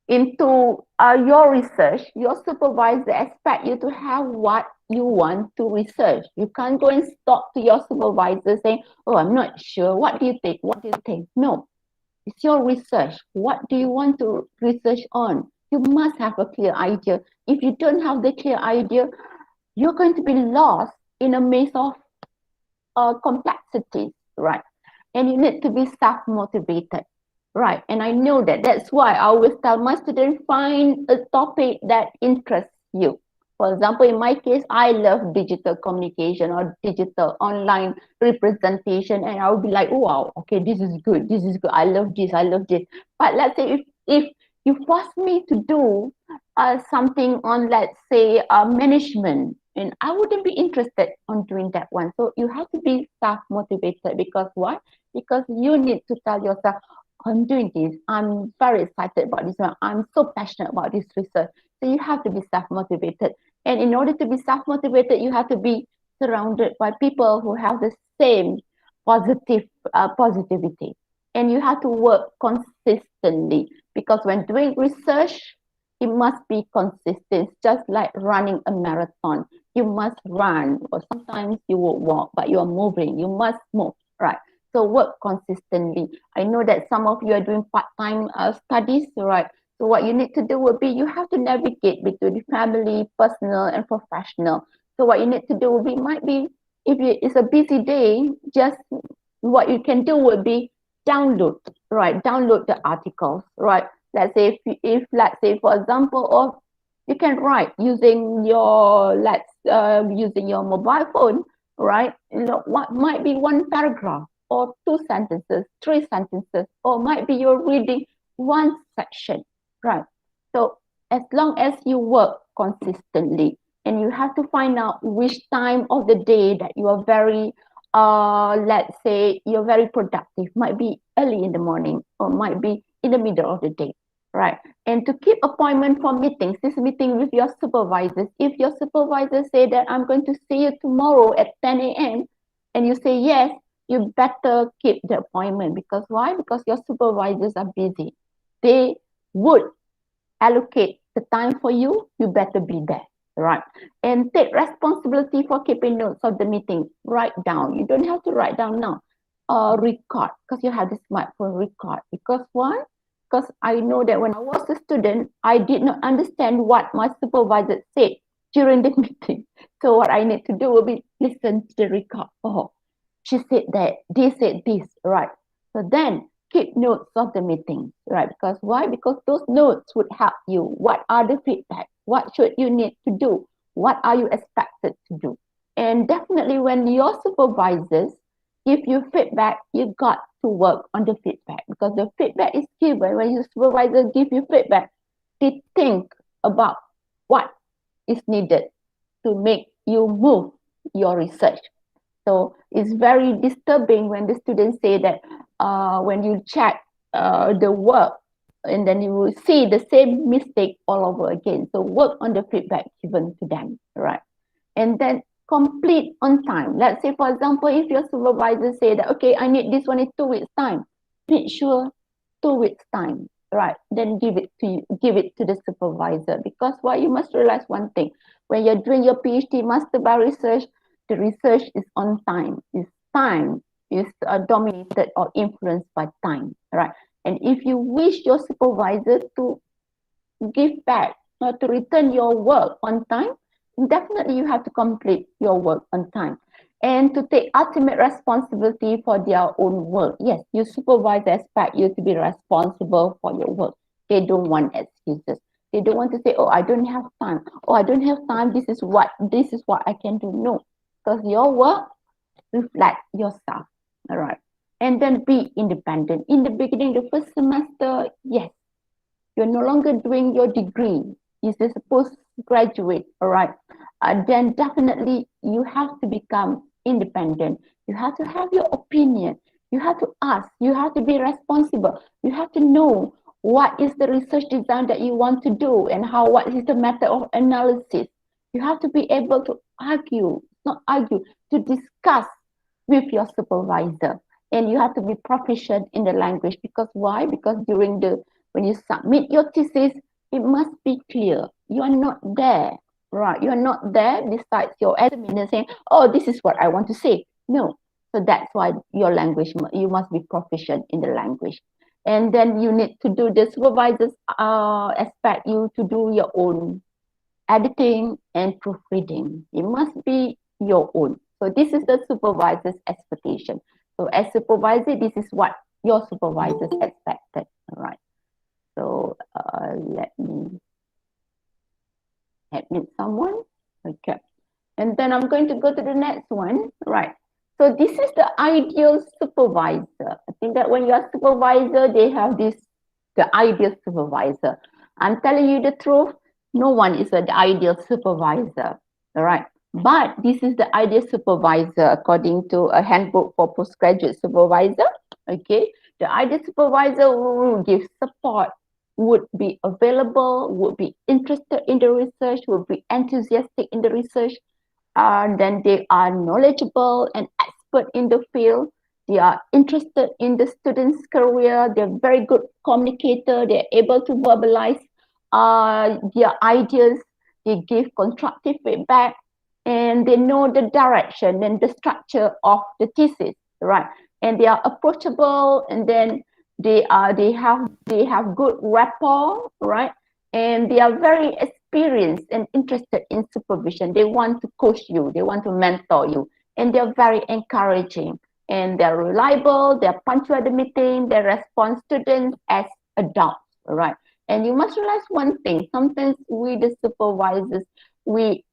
into your research, your supervisor expect you to have what you want to research. You can't go and talk to your supervisor saying, oh, I'm not sure. What do you think? What do you think? No, it's your research. What do you want to research on? You must have a clear idea. If you don't have the clear idea, you're going to be lost in a maze of complexity, right? And you need to be self-motivated, right? And I know that. That's why I always tell my students, find a topic that interests you. For example, in my case, I love digital communication or digital online representation, and I'll be like, wow, okay, this is good, this is good. I love this, I love this. But let's say if you force me to do something on, let's say, management, and I wouldn't be interested on doing that one. So you have to be self-motivated, because why? Because you need to tell yourself, I'm doing this. I'm very excited about this one. I'm so passionate about this research. So you have to be self-motivated. And in order to be self-motivated, you have to be surrounded by people who have the same positivity. And you have to work consistently, because when doing research, it must be consistent, just like running a marathon. You must run, or sometimes you will walk, but you are moving. You must move, right? So work consistently. I know that some of you are doing part-time studies, right? So what you need to do will be, you have to navigate between the family, personal, and professional. So what you need to do will be, might be, if it's a busy day, just what you can do will be download, right? Download the articles, right? Let's say if let's say, for example, or you can write using your using your mobile phone, right? You know, what might be one paragraph or two sentences, three sentences, or might be you're reading one section, right? So as long as you work consistently, and you have to find out which time of the day that you are very let's say you're very productive, might be early in the morning or might be in the middle of the day, right? And to keep appointment for meetings, this meeting with your supervisors, if your supervisor say that I'm going to see you tomorrow at 10 a.m. and you say yes, you better keep the appointment. Because why? Because your supervisors are busy. They would allocate the time for you, you better be there, right? And take responsibility for keeping notes of the meeting. Write down. You don't have to write down now. Record, because you have the smartphone. Record. Because why? Because I know that when I was a student, I did not understand what my supervisor said during the meeting. So what I need to do will be listen to the record. Oh, she said that, they said this, right? So then keep notes of the meeting, right? Because why? Because those notes would help you. What are the feedback? What should you need to do? What are you expected to do? And definitely when your supervisors give you feedback, you got to work on the feedback, because the feedback is given when your supervisor give you feedback. They think about what is needed to make you move your research. So it's very disturbing when the students say that when you check the work, and then you will see the same mistake all over again. So work on the feedback given to them, right? And then complete on time. Let's say, for example, if your supervisor say that, okay, I need this one in 2 weeks time, make sure 2 weeks time, right? Then give it to you, give it to the supervisor. Because why? You must realize one thing: when you're doing your PhD master by research, the research is on time. Is time is dominated or influenced by time, right? And if you wish your supervisor to give back or to return your work on time, definitely you have to complete your work on time and to take ultimate responsibility for their own work. Yes, your supervisor expect you to be responsible for your work. They don't want excuses. They don't want to say, oh, I don't have time. Oh, I don't have time. This is what I can do. No, because your work reflect yourself. All right. And then be independent. In the beginning, the first semester, yes, you're no longer doing your degree. This is a postgraduate, all right? Then definitely you have to become independent. You have to have your opinion. You have to ask, you have to be responsible, you have to know what is the research design that you want to do and what is the method of analysis. You have to be able to argue, not argue, to discuss with your supervisor. And you have to be proficient in the language, because why? Because when you submit your thesis, it must be clear. You are not there, right? You are not there besides your examiner saying, oh, this is what I want to say. No. So that's why your language, you must be proficient in the language. And then you need to do, the supervisors expect you to do your own editing and proofreading. It must be your own. So this is the supervisor's expectation. So as supervisor, this is what your supervisors expected. All right. So let me admit someone. Okay. And then I'm going to go to the next one. Right. So this is the ideal supervisor. I think that when you're a supervisor, they have the ideal supervisor. I'm telling you the truth, no one is the ideal supervisor. All right. But this is the ideal supervisor according to a handbook for postgraduate supervisor. Okay. The ideal supervisor will give support, would be available, would be interested in the research, would be enthusiastic in the research. Then they are knowledgeable and expert in the field. They are interested in the student's career. They're very good communicator. They're able to verbalize their ideas. They give constructive feedback, and they know the direction and the structure of the thesis, right? And they are approachable, and then they have good rapport, right? And they are very experienced and interested in supervision. They want to coach you, they want to mentor you, and they're very encouraging. And they're reliable, they're punctual at the meeting, they respond students as adults, right? And you must realize one thing: sometimes we, the supervisors, we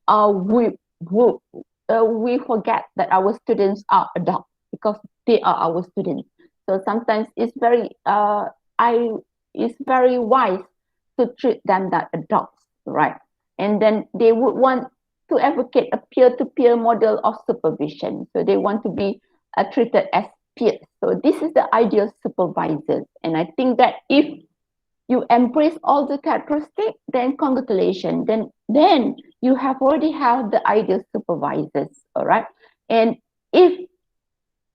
forget that our students are adults because they are our students. So sometimes it's very wise to treat them like adults, right? And then they would want to advocate a peer-to-peer model of supervision. So they want to be treated as peers. So this is the ideal supervisors. And I think that if you embrace all the characteristics, then congratulations. Then you already have the ideal supervisors, all right? And if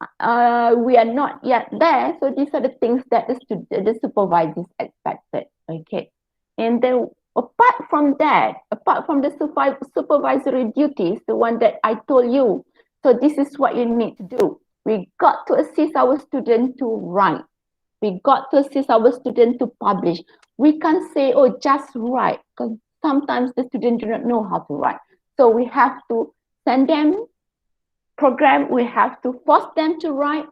we are not yet there, so these are the things that the supervisors expected, okay? And then apart from that, apart from the supervisory duties, the one that I told you, so this is what you need to do. We got to assist our student to write. We got to assist our student to publish. We can't say, oh, just write, because sometimes the student do not know how to write. So we have to send them program, we have to force them to write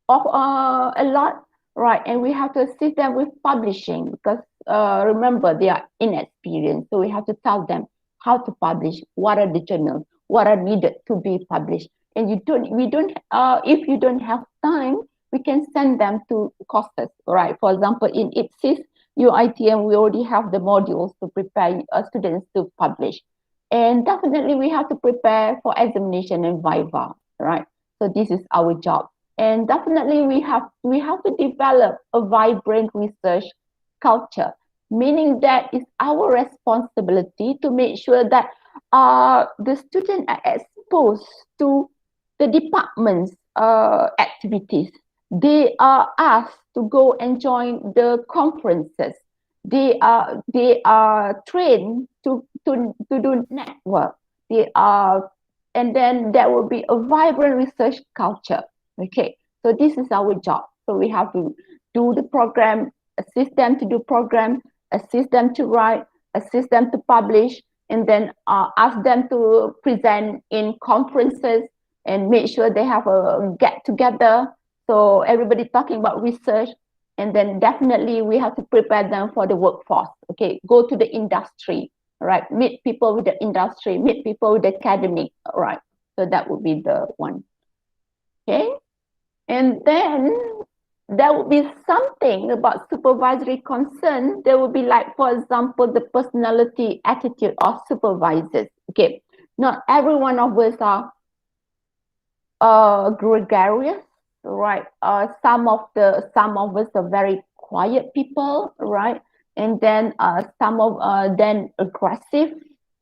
a lot, right? And we have to assist them with publishing, because remember, they are inexperienced. So we have to tell them how to publish, what are the journals, what are needed to be published. And if you don't have time, we can send them to courses, right? For example, in IPSIS, UiTM, we already have the modules to prepare students to publish. And definitely we have to prepare for examination and viva, right? So this is our job. And definitely we have to develop a vibrant research culture, meaning that it's our responsibility to make sure that the students are exposed to the department's activities. They are asked to go and join the conferences. They are trained to do network. And then there will be a vibrant research culture. Okay, so this is our job. So we have to do the program, assist them to do program, assist them to write, assist them to publish, and then ask them to present in conferences and make sure they have a get together. So everybody talking about research, and then definitely we have to prepare them for the workforce. Okay, go to the industry, right? Meet people with the industry, meet people with the academic, right? So that would be the one. Okay, and then there will be something about supervisory concern. There will be, like, for example, the personality attitude of supervisors. Okay, not every one of us are gregarious, right? Some of us are very quiet people, right? And then some of then aggressive,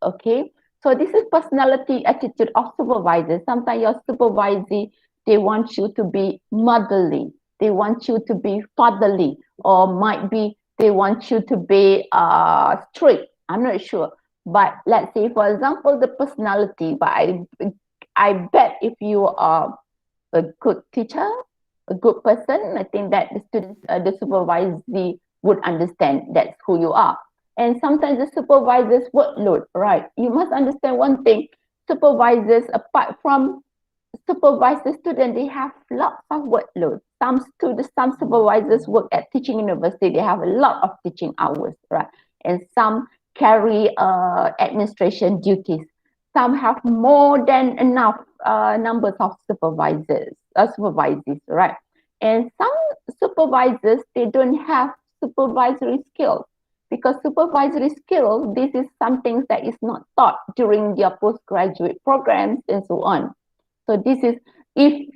okay? So this is personality attitude of supervisors. Sometimes your supervisor, they want you to be motherly, they want you to be fatherly, or might be they want you to be strict. I'm not sure. But let's say, for example, the personality. But I bet if you are a good teacher, a good person, I think that the students, the supervisor would understand that's who you are. And sometimes the supervisor's workload, right? You must understand one thing. Supervisors, apart from supervise the student, they have lots of workload. Some students, some supervisors work at teaching university, they have a lot of teaching hours, right? And some carry administration duties. Some have more than enough numbers of supervisors, right? And some supervisors, they don't have supervisory skills, because supervisory skills, this is something that is not taught during their postgraduate programs and so on. So this is, if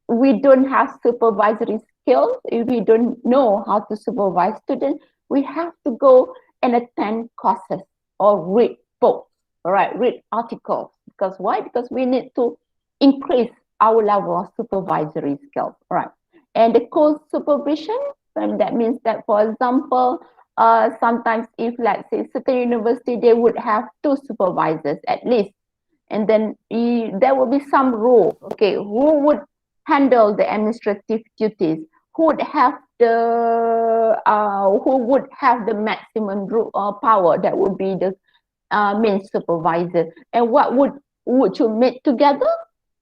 we don't have supervisory skills, if we don't know how to supervise students, we have to go and attend courses or read books, all right, read articles. Because why? Because we need to increase our level of supervisory skills, right? And the course supervision, that means that, for example, sometimes if, let's say, certain university, they would have two supervisors at least, and then there will be some rule. Okay, who would handle the administrative duties? Who would have the maximum power? That would be the main supervisor. And what would you meet together,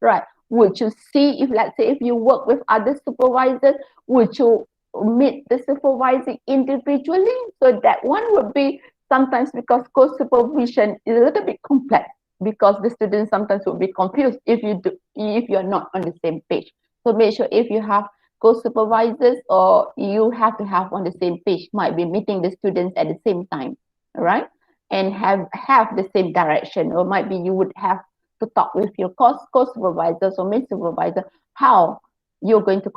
right? Would you see, if, let's say, if you work with other supervisors, would you meet the supervisor individually? So that one would be sometimes, because co-supervision is a little bit complex, because the students sometimes will be confused if you're not on the same page. So make sure if you have co-supervisors, or you have to have on the same page, might be meeting the students at the same time, right? And have the same direction, or might be you would have to talk with your co-supervisors or main supervisor, how you're going to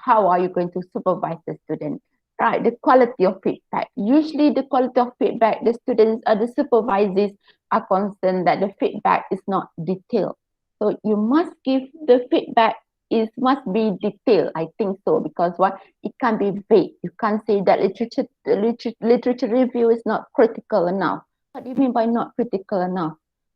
how are you going to supervise the student, right? The quality of feedback, usually the quality of feedback, the students or the supervisors are concerned that the feedback is not detailed. So you must give the feedback, is must be detailed, I think so, because what, it can be vague. You can't say that literature review is not critical enough. What do you mean by not critical enough?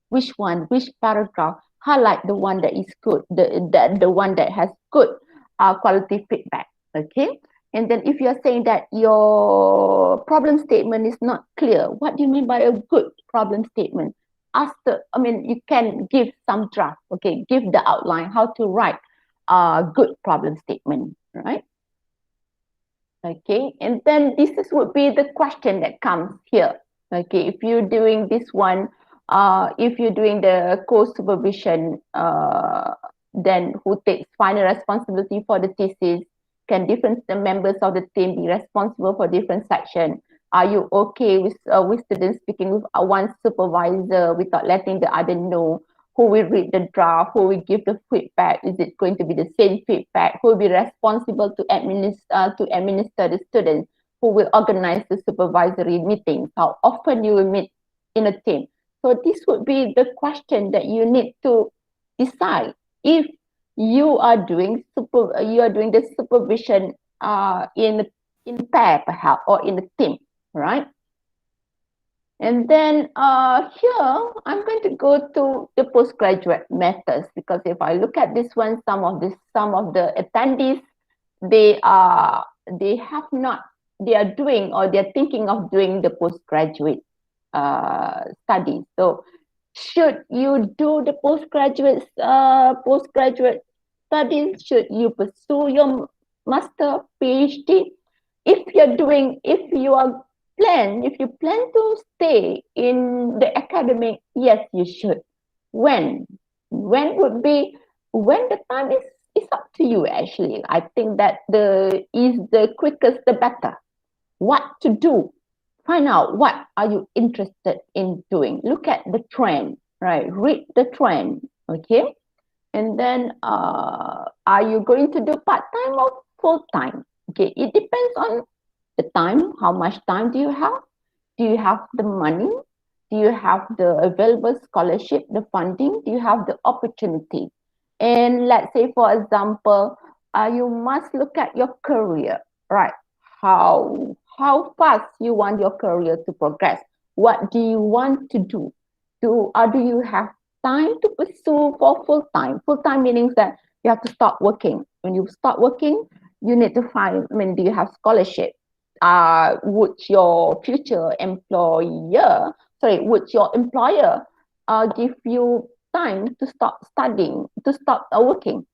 Which one? Which paragraph? Highlight the one that is good, the one that has good quality feedback. Okay. And then if you're saying that your problem statement is not clear, what do you mean by a good problem statement? You can give some draft, okay, give the outline, how to write a good problem statement, right? Okay, and then this would be the question that comes here. Okay, if you're doing this one, if you're doing the co-supervision, then who takes final responsibility for the thesis? Can different members of the team be responsible for different section? Are you okay with students speaking with one supervisor without letting the other know? Who will read the draft? Who will give the feedback? Is it going to be the same feedback? Who will be responsible to administer the students? Who will organize the supervisory meetings? How often you will meet in a team? So this would be the question that you need to decide if you are doing the supervision in pair perhaps, or in a team, right? And then here, I'm going to go to the postgraduate methods, because if I look at this one, some of the attendees, they are doing, or they're thinking of doing the postgraduate studies. So should you do the postgraduate studies? Should you pursue your master, PhD? If you plan to stay in the academic, yes, you should. When would be, when the time is up to you, actually. I think that the quickest the better. What to do? Find out what are you interested in doing. Look at the trend, right? Read the trend, okay? And then are you going to do part-time or full-time? Okay, it depends on the time. How much time do you have? Do you have the money? Do you have the available scholarship, the funding? Do you have the opportunity? And let's say, for example, you must look at your career, right? How fast you want your career to progress? What do you want to do? Do you have time to pursue for full time? Full time meaning that you have to start working. When you start working, you need to find. I mean, do you have scholarship? Would your future employer, would your employer give you time to stop studying, to stop working?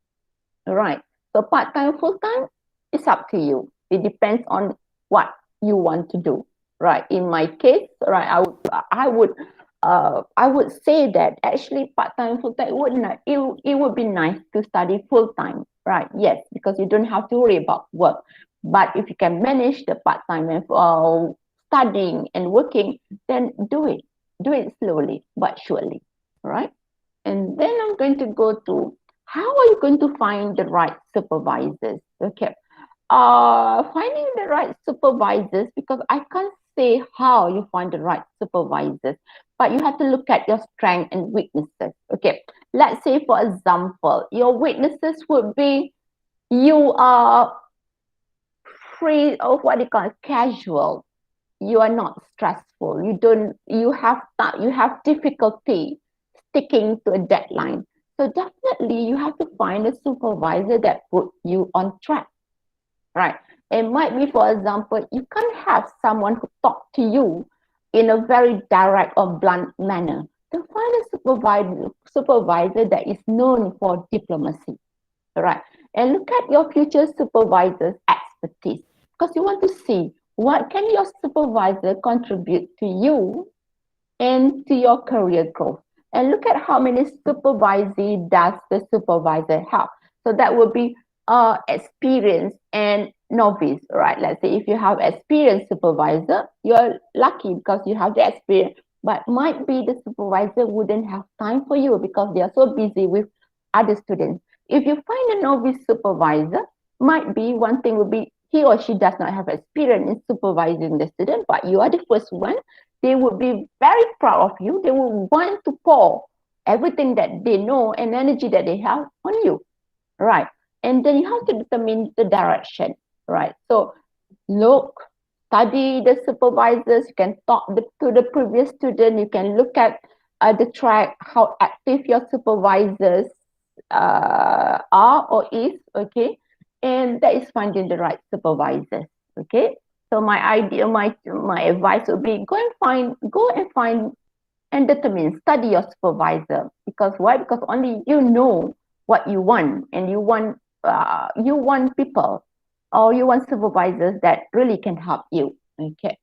Right. So part-time, full-time, it's up to you. It depends on what you want to do. Right. In my case, right, I would say that actually part-time, full-time would not, it would be nice to study full-time. Right. Yes, because you don't have to worry about work. But if you can manage the part-time and studying and working, then do it. Do it slowly but surely. Right. And then I'm going to go to how are you going to find the right supervisors? Okay. Finding the right supervisors, because I can't say how you find the right supervisors, but you have to look at your strengths and weaknesses. Okay. Let's say, for example, your weaknesses would be you are free of what you call casual. You are not stressful. You have difficulty sticking to a deadline. So definitely you have to find a supervisor that put you on track, right? It might be, for example, you can't have someone who talk to you in a very direct or blunt manner. To find a supervisor that is known for diplomacy, right? And look at your future supervisor's expertise, because you want to see what can your supervisor contribute to you and to your career growth. And look at how many supervisee does the supervisor have. So that would be experienced and novice, right? Let's say if you have experienced supervisor, you're lucky because you have the experience. But might be the supervisor wouldn't have time for you because they are so busy with other students. If you find a novice supervisor, might be one thing would be he or she does not have experience in supervising the student, but you are the first one. They would be very proud of you. They will want to pour everything that they know and energy that they have on you, right? And then you have to determine the direction, right? So look, study the supervisors. You can talk to the previous student. You can look at the track, how active your supervisors are or is, okay? And that is finding the right supervisors, okay? So my advice would be go and find and determine, study your supervisor. Because why? Because only you know what you want, and you want people or you want supervisors that really can help you. Okay.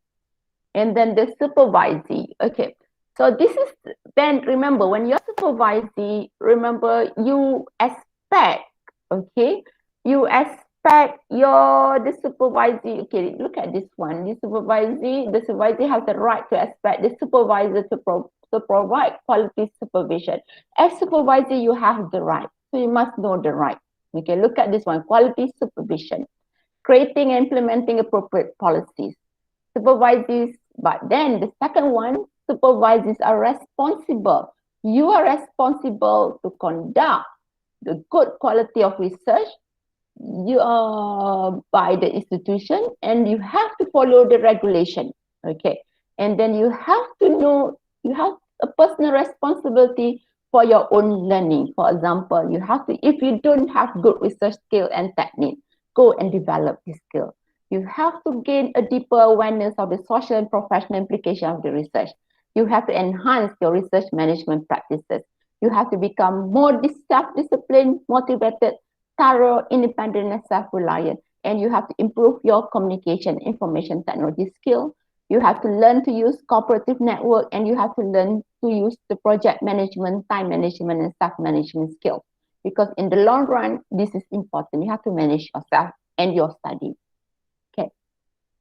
And then the supervisee. Okay. So this is, then remember, when you're supervisee, remember you expect, okay, you expect the supervisee, okay, look at this one. The supervisee has the right to expect the supervisor to provide quality supervision. As supervisor, you have the right. So you must know the right. Okay, look at this one, quality supervision. Creating and implementing appropriate policies. Supervisors, but then the second one, supervisors are responsible. You are responsible to conduct the good quality of research you are by the institution, and you have to follow the regulation. Okay. And then you have to know, you have a personal responsibility for your own learning. For example, you have to, if you don't have good research skill and technique, go and develop this skill. You have to gain a deeper awareness of the social and professional implication of the research. You have to enhance your research management practices. You have to become more self-disciplined, motivated, thorough, independent, and self-reliant. And you have to improve your communication, information technology skill. You have to learn to use cooperative network, and you have to learn to use the project management, time management, and staff management skill. Because in the long run, this is important. You have to manage yourself and your study. Okay.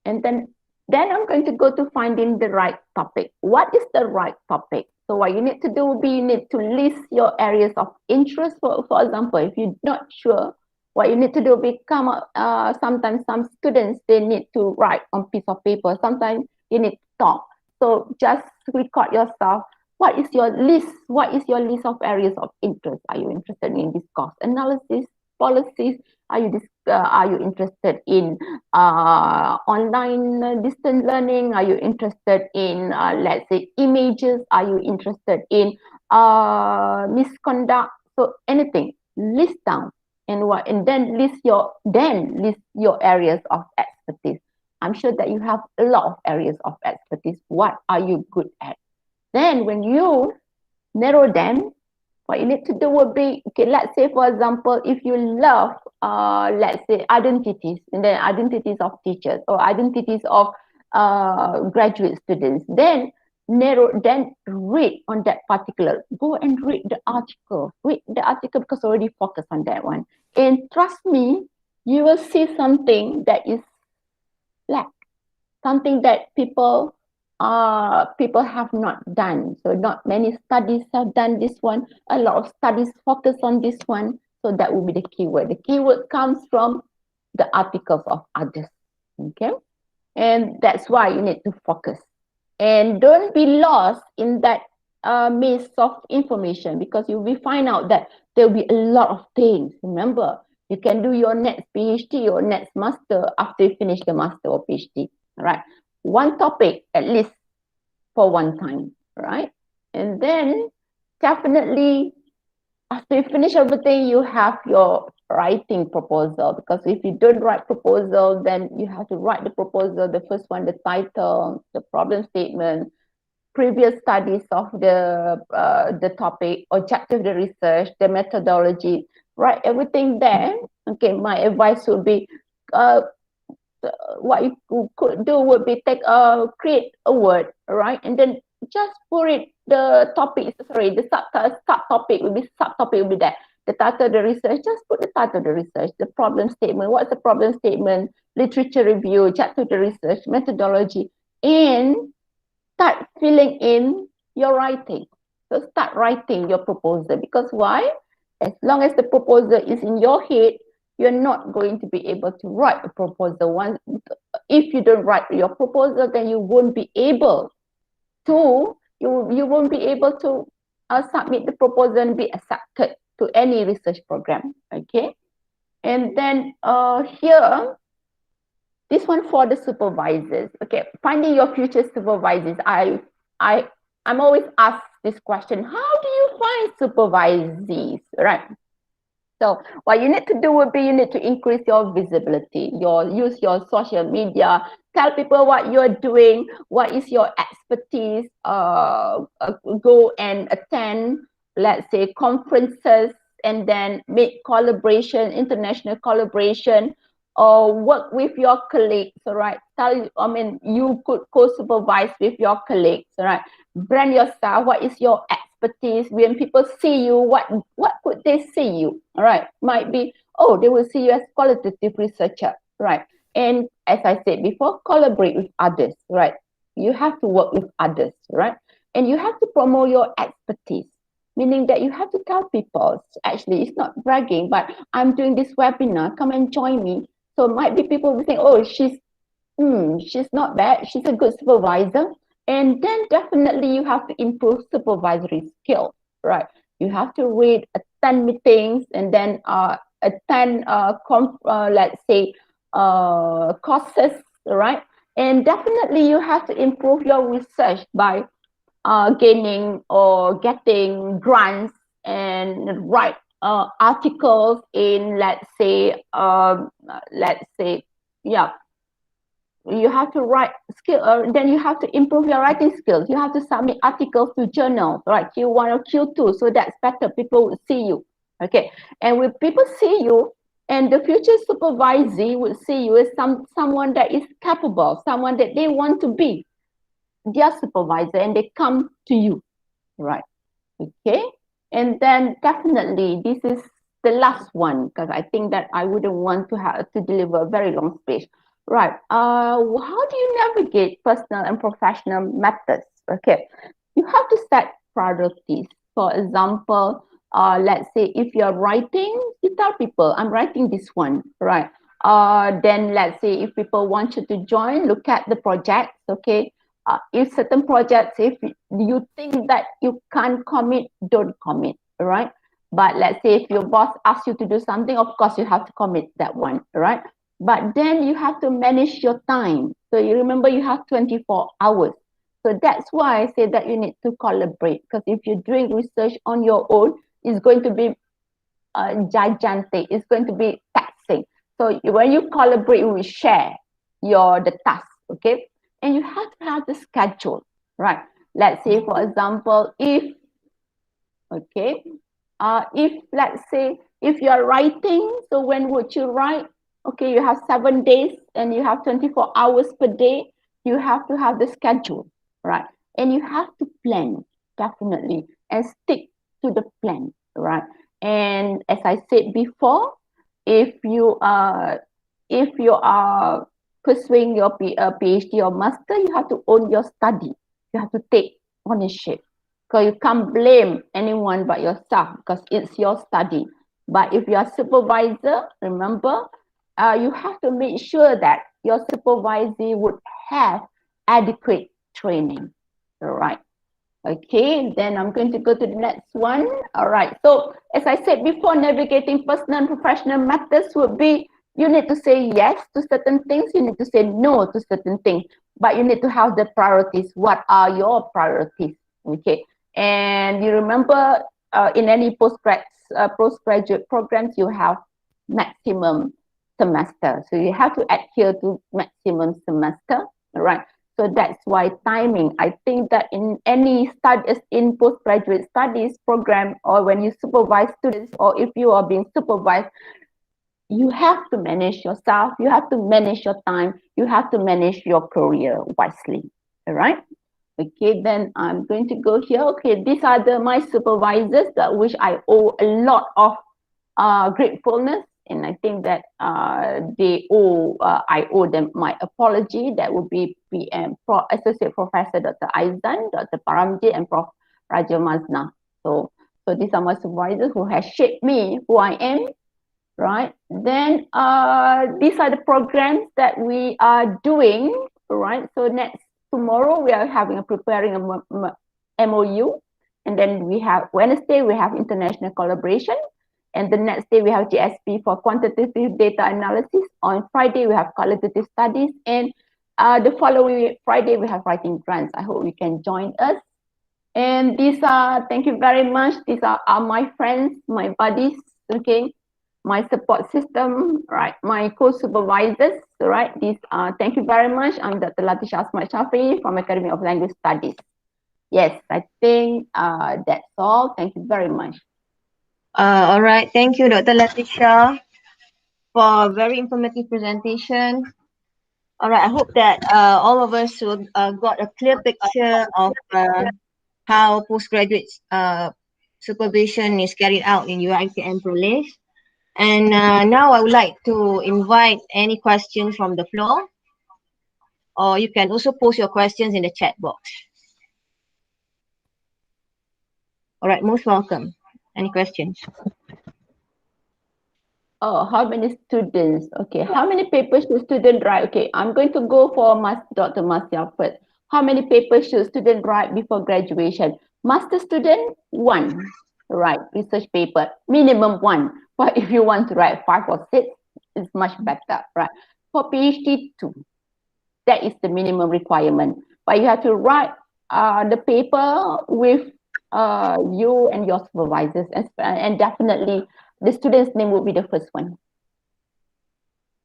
And then I'm going to go to finding the right topic. What is the right topic? So what you need to do will be you need to list your areas of interest. For example, if you're not sure, what you need to do will be come up. Sometimes some students they need to write on piece of paper. Sometimes you need to talk. So just record yourself. What is your list? What is your list of areas of interest? Are you interested in this cost analysis, policies? Are you interested in online distance learning? Are you interested in, let's say, images? Are you interested in misconduct? So anything, list down and then list your areas of expertise. I'm sure that you have a lot of areas of expertise. What are you good at? Then when you narrow them, what you need to do would be, okay, let's say, for example, if you love, let's say, identities, and then identities of teachers or identities of graduate students, then read on that particular, go and read the article because already focus on that one. And trust me, you will see something that is lack, something that people have not done. So not many studies have done this one. A lot of studies focus on this one. So that will be the keyword. The keyword comes from the articles of others. Okay. And that's why you need to focus. And don't be lost in that maze of information, because you will find out that there will be a lot of things. Remember, you can do your next PhD or next master after you finish the master or PhD. All right. One topic at least for one time, right? And then definitely after you finish everything, you have your writing proposal, because if you don't write proposal, then you have to write the proposal. The first one, the title, the problem statement, previous studies of the topic, objective of the research, the methodology, write everything there. Okay, my advice would be uh, what you could do would be create a word, right? And then just put it the topic, sorry, the subtopic will be that. The title of the research, just put the title of the research, the problem statement, what's the problem statement, literature review, chapter of the research, methodology, and start filling in your writing. So start writing your proposal, because why? As long as the proposal is in your head, you're not going to be able to write a proposal. Once, if you don't write your proposal, then you won't be able to submit the proposal and be accepted to any research program. Okay, and then here, this one for the supervisors. Okay, finding your future supervisors. I'm always asked this question: how do you find supervisees, right? So what you need to do would be you need to increase your visibility, use your social media, tell people what you're doing, what is your expertise, go and attend, let's say, conferences, and then make collaboration, international collaboration, or work with your colleagues, all right? You could co-supervise with your colleagues, all right? Brand yourself, what is your expertise? When people see you, what could they see you? All right, might be, oh, they will see you as qualitative researcher, right? And as I said before, collaborate with others, right? You have to work with others, right? And you have to promote your expertise, meaning that you have to tell people, actually, it's not bragging, but I'm doing this webinar, come and join me. So might be people will think, oh, she's not bad, she's a good supervisor. And then definitely you have to improve supervisory skills, right? You have to read, attend meetings, and then attend, let's say, courses, right? And definitely you have to improve your research by gaining or getting grants and write articles in, yeah, you have to write then you have to improve your writing skills. You have to submit articles to journals, right? Q1 or Q2, so that's better. People will see you. Okay, and when people see you, and the future supervisee will see you as someone that is capable, someone that they want to be their supervisor, and they come to you, right? Okay, and then definitely this is the last one, because I think that I wouldn't want to have to deliver a very long speech. Right. How do you navigate personal and professional methods? Okay. You have to set priorities. For example, let's say if you're writing, you tell people, I'm writing this one, right? Then let's say if people want you to join, look at the projects, okay? If certain projects, if you think that you can't commit, don't commit, right? But let's say if your boss asks you to do something, of course you have to commit that one, right? But then you have to manage your time. So you remember you have 24 hours. So that's why I say that you need to collaborate, because if you're doing research on your own, it's going to be gigantic. It's going to be taxing. So when you collaborate, you will share the task, okay? And you have to have the schedule, right? Let's say, for example, if let's say if you are writing, so when would you write? Okay, you have 7 days and you have 24 hours per day. You have to have the schedule, right? And you have to plan, definitely, and stick to the plan, right? And as I said before, if you are pursuing your PhD or master, you have to own your study. You have to take ownership. Because you can't blame anyone but yourself, because it's your study. But if you are supervisor, remember, you have to make sure that your supervisor would have adequate training, right? Okay, then I'm going to go to the next one. All right, so as I said before, navigating personal and professional matters would be, you need to say yes to certain things, you need to say no to certain things, but you need to have the priorities. What are your priorities? Okay, and you remember in any postgraduate programs, you have maximum semester. So you have to adhere to maximum semester, right? So that's why timing, I think that in any studies, in postgraduate studies program, or when you supervise students, or if you are being supervised, you have to manage yourself, you have to manage your time, you have to manage your career wisely, all right? Okay, then I'm going to go here. Okay, these are my supervisors that which I owe a lot of gratefulness, and I think that I owe them my apology. That would be Associate Professor Dr. Aizan, Dr. Paramjit, and Prof. Raja Mazna. So these are my supervisors who have shaped me who I am, right? Then these are the programs that we are doing, right? So tomorrow we are preparing a MOU, and then we have Wednesday we have international collaboration, and the next day we have GSP for quantitative data analysis. On Friday we have qualitative studies, and the following Friday we have writing grants. I hope you can join us. And these are, thank you very much. These are my friends, my buddies, okay, my support system, right? My co-supervisors, right? Thank you very much. I'm Dr. Latisha Asmat Shafi from Academy of Language Studies. Yes, I think that's all. Thank you very much. All right. Thank you, Dr. Latisha, for a very informative presentation. All right. I hope that all of us will got a clear picture of how postgraduate supervision is carried out in UiTM Perlis. And now I would like to invite any questions from the floor, or you can also post your questions in the chat box. All right, most welcome. Any questions? Oh, how many students? Okay, how many papers should student write? Okay, I'm going to go for Dr. Marcia first. How many papers should student write before graduation? Master student, 1, right? Research paper, minimum 1. But if you want to write 5 or 6, it's much better, right? For PhD, 2. That is the minimum requirement. But you have to write the paper with you and your supervisors, and definitely the student's name will be the first one.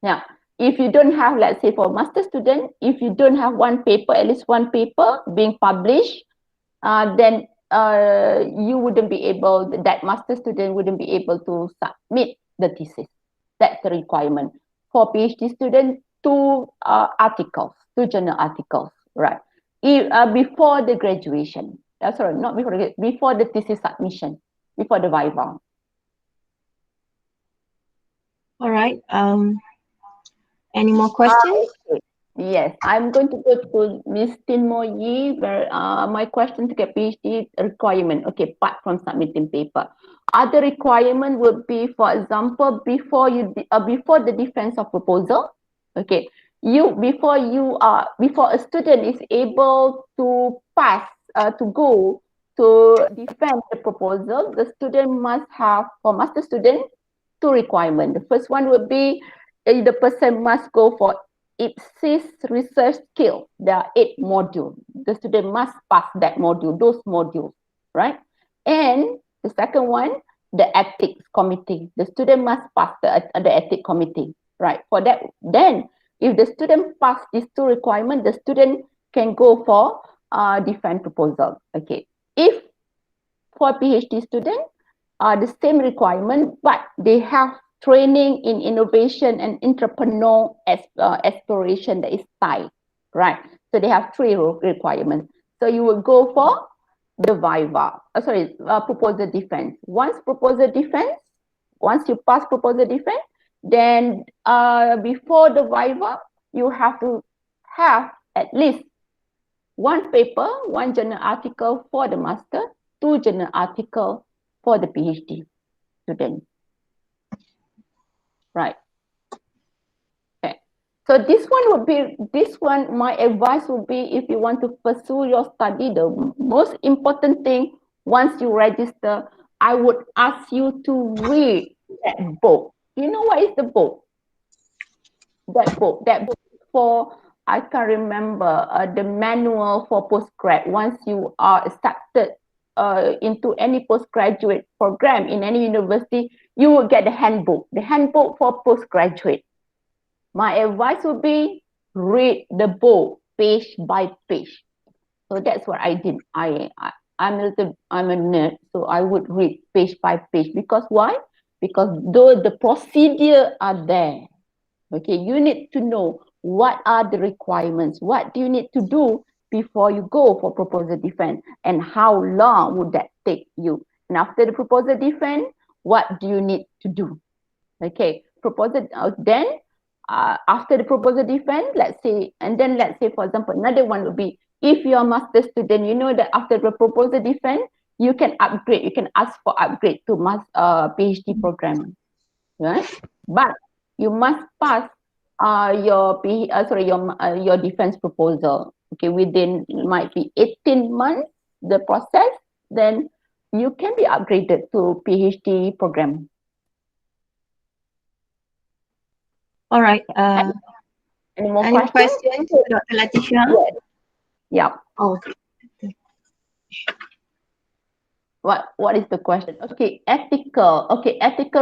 Now, if you don't have, let's say for master student, if you don't have one paper, at least one paper being published, then you wouldn't be able, that master student wouldn't be able to submit the thesis. That's the requirement. For PhD student, 2 articles, 2 journal articles, right? Before the graduation. Sorry, not before the thesis submission, before the viva. All right. Any more questions? Okay. Yes, I'm going to go to Ms. Tinmo Yi, where my question to get PhD requirement. Okay, apart from submitting paper. Other requirement would be, for example, before the defense of proposal. Okay, before a student is able to pass to go to defend the proposal, the student must have, for master student, two requirements. The first one would be the person must go for IPSIS research skill. There are 8 modules. The student must pass that module, those modules, right? And the second one, the ethics committee. The student must pass the ethics committee, right? For that, then if the student pass these two requirements, the student can go for defense proposal. Okay. If for PhD student, the same requirement, but they have training in innovation and entrepreneur exploration that is tied, right? So they have 3 requirements. So you will go for the proposal defense. Once you pass proposal defense, then before the Viva, you have to have at least 1 paper, 1 journal article for the master, 2 journal article for the PhD student. Right. Okay. So my advice would be, if you want to pursue your study, the most important thing, once you register, I would ask you to read that book. You know what is the book? That book for, I can remember, the manual for postgrad. Once you are accepted into any postgraduate program in any university, you will get the handbook for postgraduate. My advice would be, read the book page by page. So that's what I did. I'm a nerd, so I would read page by page. Because why? Because though the procedure are there, okay, you need to know what are the requirements, what do you need to do before you go for proposal defense, and how long would that take you. And after the proposal defense, what do you need to do? Okay, then after the proposal defense, let's say, for example, another one would be, if you're a master student, you know that after the proposal defense, you can upgrade, you can ask for upgrade to PhD program, right? But you must pass your defense proposal. Okay, within, might be 18 months, the process, then you can be upgraded to PhD program. All right. Any more Any questions? questions, Dr. Latisha? Yes. Yeah. Oh. What is the question? Okay, ethical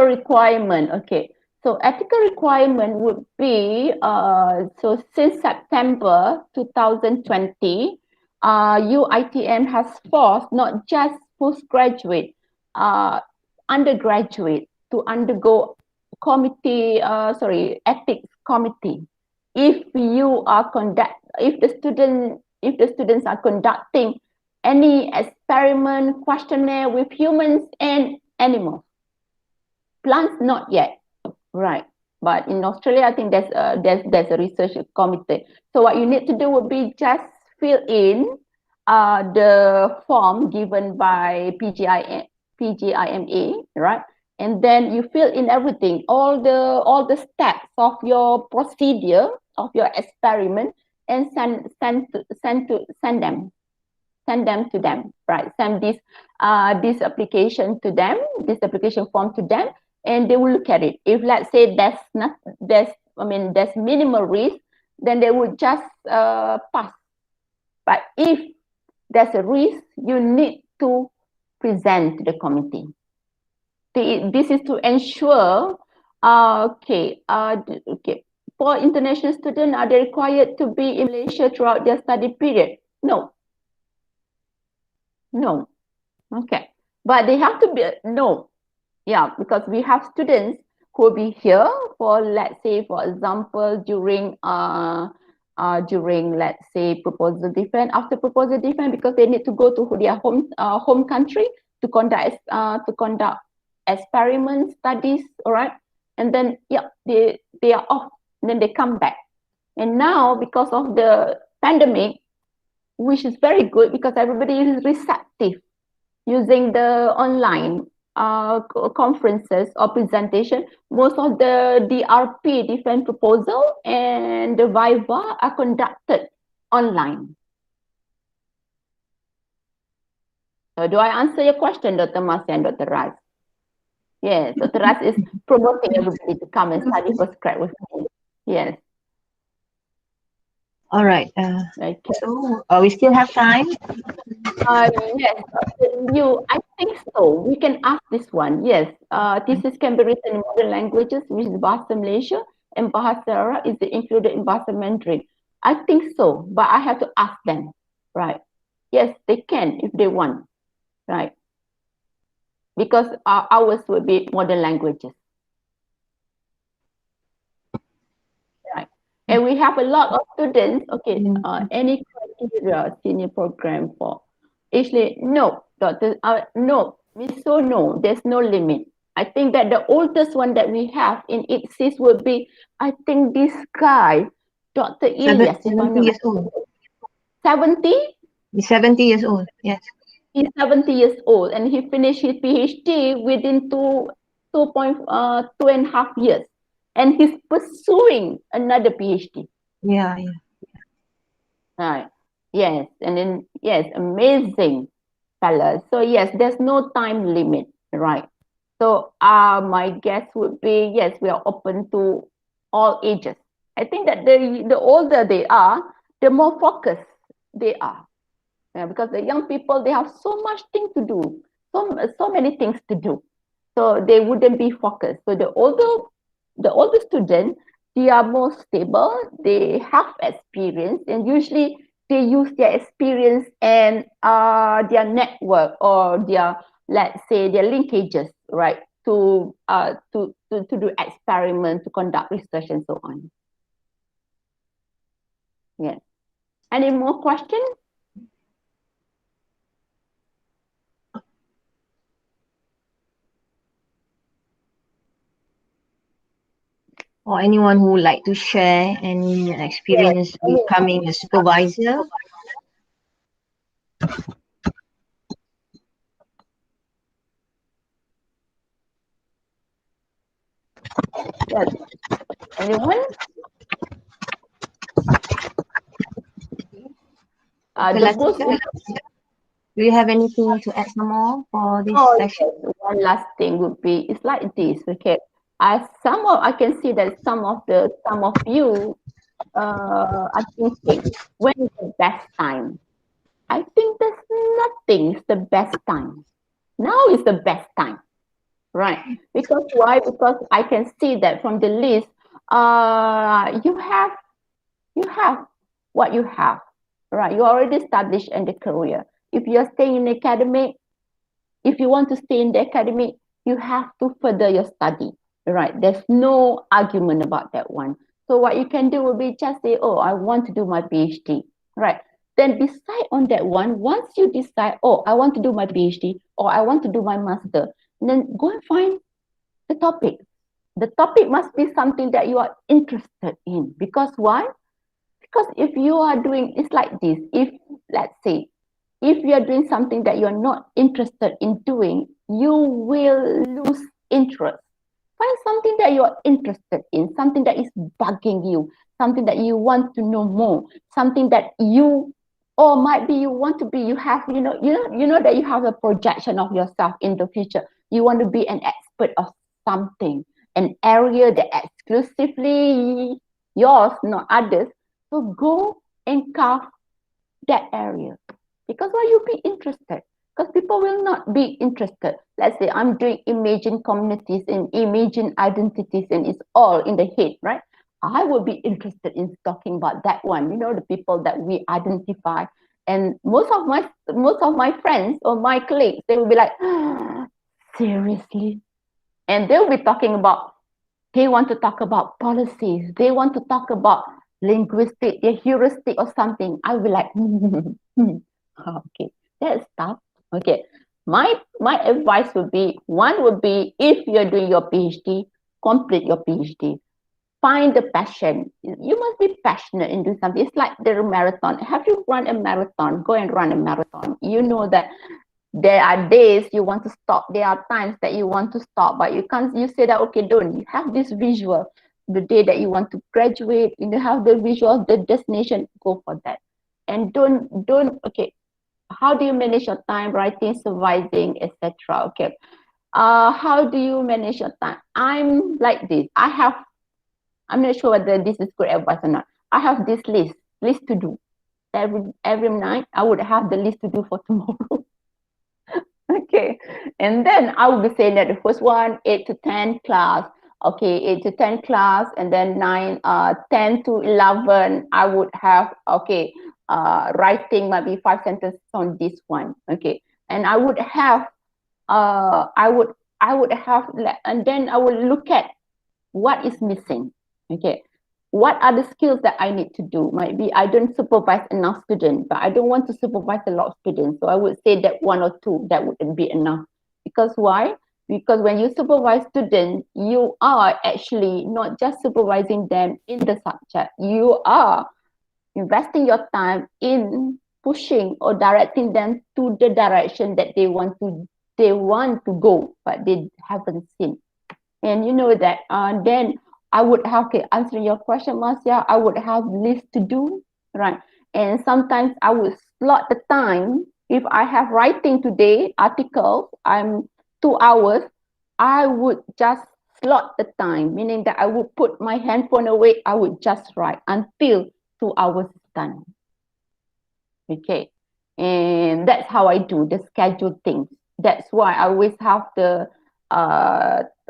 requirement. Okay, so ethical requirement would be so since September 2020, UiTM has forced not just postgraduate, undergraduate to undergo ethics committee. If the students are conducting any experiment, questionnaire with humans and animals. Plants, not yet, right? But in Australia, I think there's a research committee. So what you need to do would be just fill in the form given by PGIMA, right? And then you fill in everything, all the steps of your procedure of your experiment, and send them to them, right? Send this application to them, this application form to them, and they will look at it. If, let's say, there's minimal risk, then they would just pass. But if there's a risk, you need to present to the committee. This is to ensure, okay, for international students, are they required to be in Malaysia throughout their study period? No. Okay, but they have to be, no, yeah, because we have students who will be here for, let's say, for example, during let's say proposal defense, after proposal defense, because they need to go to their home country to conduct experiment studies, all right, and then, yeah, they are off, and then they come back. And now, because of the pandemic, which is very good because everybody is receptive using the online conferences or presentation, most of the DRP, defense proposal, and the Viva are conducted online. So do I answer your question, Dr. Masya and Dr. Raz? Yes, Dr. Raz is promoting everybody to come and study postgrad with me. Yes. All right. Okay. So we still have time. Yes, I think so. We can ask this one. Yes, thesis can be written in modern languages, which is Bahasa Malaysia, and Bahasa Arab is included in Bahasa Mandarin. I think so, but I have to ask them, right? Yes, they can if they want, right? Because ours will be modern languages, right? And we have a lot of students. Okay, any criteria senior program for? Actually, no, Doctor. No, Miss So, no. There's no limit. I think that the oldest one that we have in ITSIS would be, I think this guy, Dr. Ilyas, if I'm 70 not years old. 70? He's 70 years old. Yes. He's 70 years old and he finished his PhD within 2.5 years. And he's pursuing another PhD. Yeah. Right. Yes. And then, yes, amazing fella. So, yes, there's no time limit. Right. So, my guess would be, yes, we are open to all ages. I think that the older they are, the more focused they are. Yeah, because the young people, they have so much thing to do, so many things to do. So they wouldn't be focused. So the older student, they are more stable, they have experience, and usually they use their experience and their network or their, let's say, their linkages, right, to do experiment, to conduct research and so on. Yes. Any more questions? Or anyone who would like to share any experience becoming a supervisor? Yes. Anyone? Do you have anything to add some more for this session? Yes. One last thing would be, it's like this, okay. I can see that some of you, I think when is the best time? I think there's nothing is the best time. Now is the best time, right? Because why? Because I can see that from the list, you have what you have, right? You already established in the career. If you're staying in the academic, if you want to stay in the academic, you have to further your study, right? There's no argument about that one. So what you can do will be just say, oh, I want to do my PhD, right? Then decide on that one. Once you decide, oh, I want to do my PhD or I want to do my master, then go and find the topic. The topic must be something that you are interested in. Because why? Because if you are doing, it's like this. If, let's say, if you are doing something that you're not interested in doing, you will lose interest. Find something that you're interested in, something that is bugging you, something that you want to know more, something that you, or might be you want to be, you have, you know that you have a projection of yourself in the future. You want to be an expert of something, an area that exclusively yours, not others. So go and carve that area. Because why you be interested? Because people will not be interested. Let's say I'm doing imaging communities and imaging identities, and it's all in the head, right? I would be interested in talking about that one. You know, the people that we identify. And most of my friends or my colleagues, they will be like, seriously? And they'll be talking about, they want to talk about policies. They want to talk about linguistic, a heuristic or something. I will be like, okay, that's tough. Okay, my advice would be, one would be, if you're doing your PhD, complete your PhD. find the passion. You must be passionate in doing something. It's like the marathon. Have you run a marathon? Go and run a marathon. You know that there are days you want to stop. There are times that you want to stop, but you can't. You say that, okay, don't. You have this visual. The day that you want to graduate, you have the visual, the destination. Go for that, and don't. Okay, how do you manage your time? Writing, supervising, etc. Okay. How do you manage your time? I'm like this. I'm not sure whether this is good advice or not. I have this list to do. Every night I would have the list to do for tomorrow. Okay. And then I will be saying that the first one, 8 to 10 class. Okay, 8 to 10 class, and then 10 to 11, I would have, okay, writing maybe 5 sentences on this one. Okay. And I would have, and then I would look at what is missing. Okay. What are the skills that I need to do? Might be I don't supervise enough students, but I don't want to supervise a lot of students. So I would say that one or two, that wouldn't be enough. Because why? Because when you supervise students, you are actually not just supervising them in the subject. You are investing your time in pushing or directing them to the direction that they want to go, but they haven't seen. And you know that then I would have, okay, answering your question, Marcia, I would have list to do, right? And sometimes I would slot the time. If I have writing today, articles, I'm 2 hours, I would just slot the time, meaning that I would put my handphone away, I would just write until 2 hours is done. Okay. And that's how I do the schedule things. That's why I always have the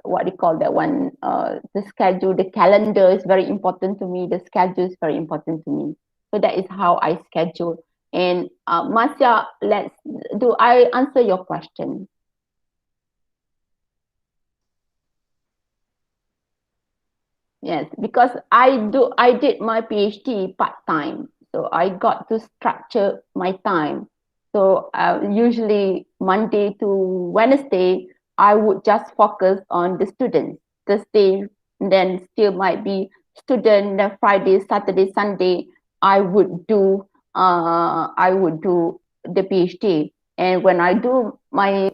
what do you call that one? The schedule, the calendar is very important to me. The schedule is very important to me. So that is how I schedule. And Marcia, do I answer your question? Yes, because I did my PhD part-time. So I got to structure my time. So usually Monday to Wednesday, I would just focus on the students. Thursday, then still might be student. Then Friday, Saturday, Sunday, I would do the PhD. And when I did my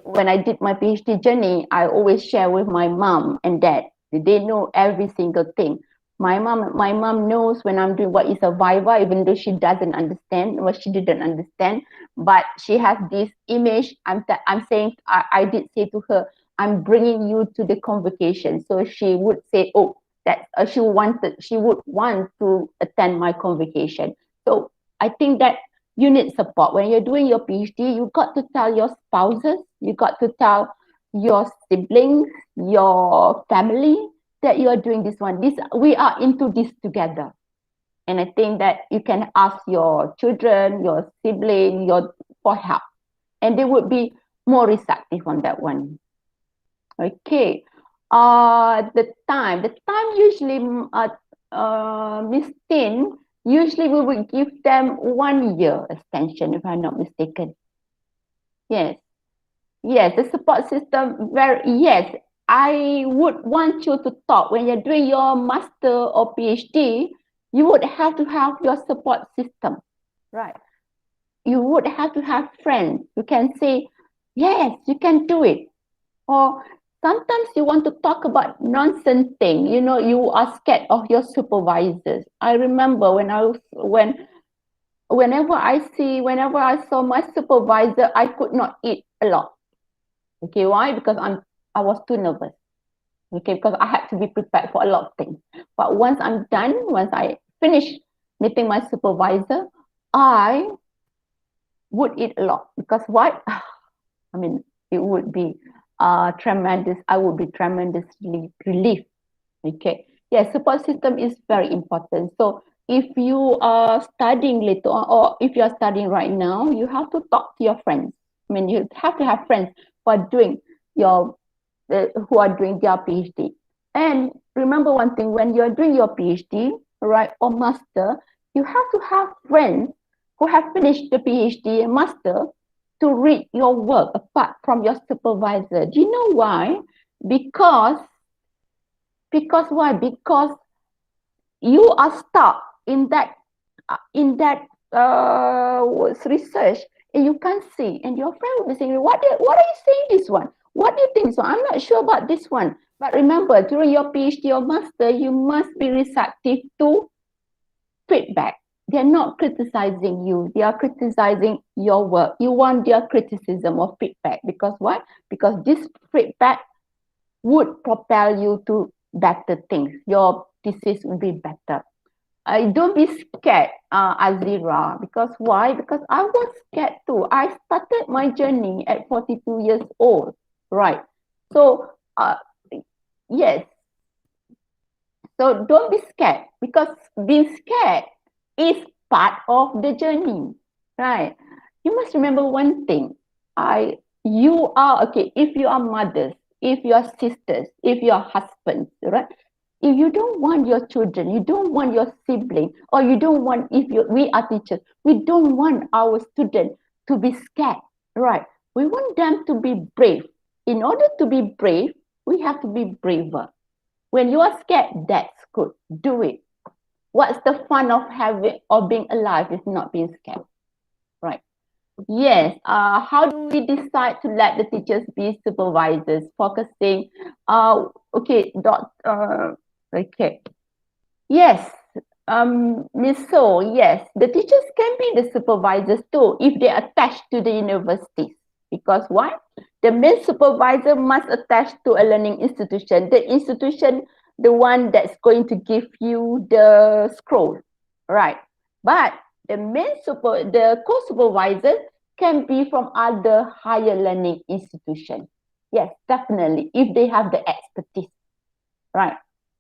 PhD journey, I always share with my mom and dad. They know every single thing. My mom knows when I'm doing what is a viva, even though she doesn't understand, or she didn't understand. But she has this image. I'm saying, I did say to her, I'm bringing you to the convocation. So she would say, oh, that she would want to attend my convocation. So I think that you need support when you're doing your PhD. You got to tell your spouses, you got to tell your siblings, your family, that you are doing this one. We are into this together. And I think that you can ask your children, your sibling, for help, and they would be more receptive on that one. Okay. The time usually, Miss Tin, usually we would give them 1 year extension, if I'm not mistaken. Yes. Yes, the support system, yes, I would want you to talk when you're doing your master or PhD, you would have to have your support system, right? You would have to have friends who can say, yes, you can do it. Or sometimes you want to talk about nonsense thing, you are scared of your supervisors. I remember whenever I saw my supervisor, I could not eat a lot. Okay, why? Because I was too nervous. Okay, because I had to be prepared for a lot of things. But once I finish meeting my supervisor, I would eat a lot. Because what? I mean, it would be tremendous. I would be tremendously relieved. Okay. Yeah, support system is very important. So if you are studying later on, or if you are studying right now, you have to talk to your friends. I mean, you have to have friends who are doing their PhD. And remember one thing, when you're doing your PhD, right, or master, you have to have friends who have finished the PhD and master to read your work apart from your supervisor. Do you know why? Because why? Because you are stuck in that research, and you can't see, and your friend will be saying, what are you saying this one? What do you think? So I'm not sure about this one. But remember, during your PhD or master, you must be receptive to feedback. They're not criticizing you, they are criticizing your work. You want their criticism or feedback, because what? Because this feedback would propel you to better things. Your thesis will be better. Don't be scared, Azira, because why? Because I was scared too. I started my journey at 42 years old, right? So, yes, so don't be scared, because being scared is part of the journey, right? You must remember one thing. You are, okay, if you are mothers, if you are sisters, if you are husbands, right? If you don't want your children, you don't want your sibling, or you don't want, we are teachers, we don't want our students to be scared, right? We want them to be brave. In order to be brave, we have to be braver. When you are scared, that's good. Do it. What's the fun of having or being alive if not being scared? Right. Yes. How do we decide to let the teachers be supervisors? Focusing. Okay. Okay. Yes. Miss So, yes, the teachers can be the supervisors too if they attach to the universities. Because why? The main supervisor must attach to a learning institution. The institution, the one that's going to give you the scroll, right? But the co-supervisors can be from other higher learning institutions. Yes, definitely, if they have the expertise, right?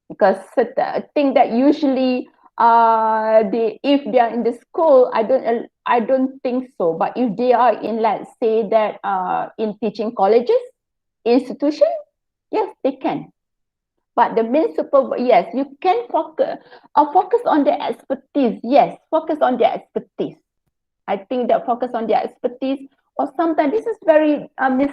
Because I think that usually if they are in the school, I don't think so. But if they are in, let's say that in teaching colleges, institution, yes, they can. But the main yes, you can focus on the expertise. Yes, focus on the expertise. I think that focus on their expertise, or sometimes this is very,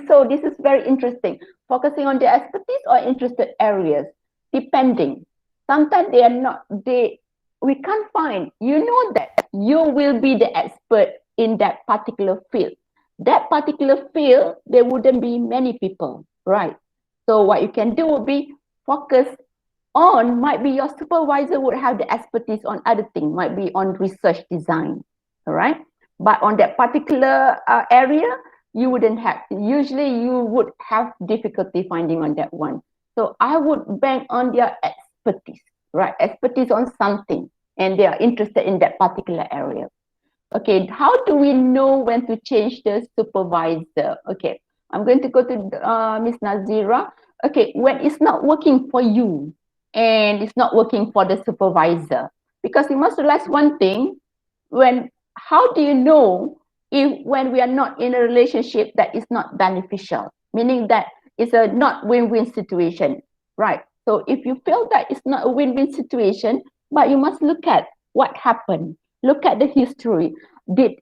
so this is very interesting. Focusing on their expertise or interested areas, depending. Sometimes they are not, we can't find, you know that you will be the expert in that particular field. That particular field, there wouldn't be many people, right? So what you can do would be focus on, might be your supervisor would have the expertise on other things, might be on research design, all right? But on that particular area, you wouldn't have. Usually, you would have difficulty finding on that one. So I would bank on their expertise, right? Expertise on something, and they are interested in that particular area. Okay, how do we know when to change the supervisor? Okay, I'm going to go to Miss Nazira. Okay, when it's not working for you and it's not working for the supervisor, because you must realize one thing, how do you know if when we are not in a relationship that is not beneficial, meaning that it's a not win-win situation, right? So if you feel that it's not a win-win situation, but you must look at what happened, look at the history. Then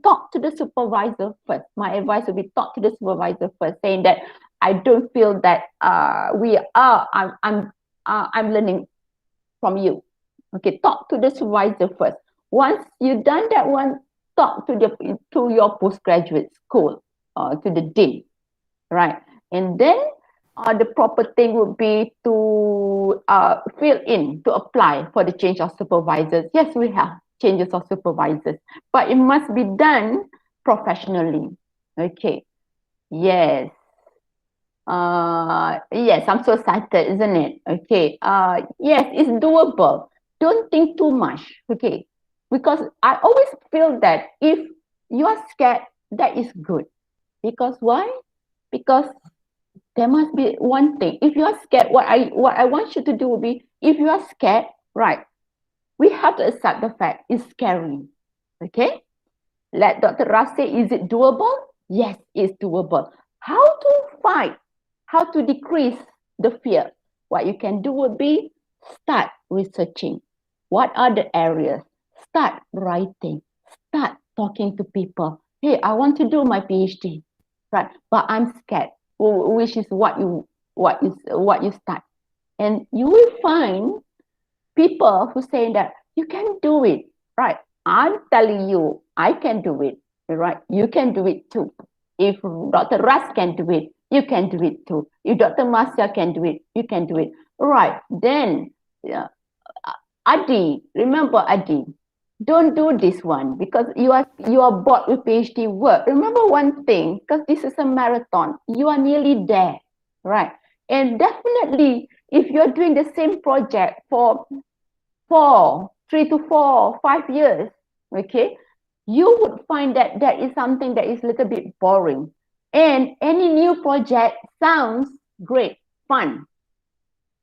talk to the supervisor first. My advice would be talk to the supervisor first, saying that I don't feel that I'm learning from you. Okay, talk to the supervisor first. Once you've done that one, talk to your postgraduate school, to the dean, right? And then the proper thing would be to fill in, to apply for the change of supervisors. Yes, we have changes of supervisors, but it must be done professionally. Okay. Yes. Yes, I'm so excited, isn't it? Okay. Yes, it's doable. Don't think too much. Okay. Because I always feel that if you are scared, that is good. Because why? Because there must be one thing. If you are scared, what I want you to do will be, if you are scared, right, we have to accept the fact it's scary. Okay? Let Dr. Ras say, is it doable? Yes, it's doable. How to fight? How to decrease the fear? What you can do would be start researching. What are the areas? Start writing. Start talking to people. Hey, I want to do my PhD, right? But I'm scared. Which is what you start, and you will find people who say that you can do it, right? I'm telling you, I can do it, right? You can do it too. If Dr. Russ can do it, you can do it too. If Dr. Marcia can do it, you can do it. Right, then, yeah, Adi, remember Adi, don't do this one because you are bored with PhD work. Remember one thing, because this is a marathon, you are nearly there, right? And definitely, if you're doing the same project for 3 to 4, 5 years, okay, you would find that that is something that is a little bit boring. And any new project sounds great, fun.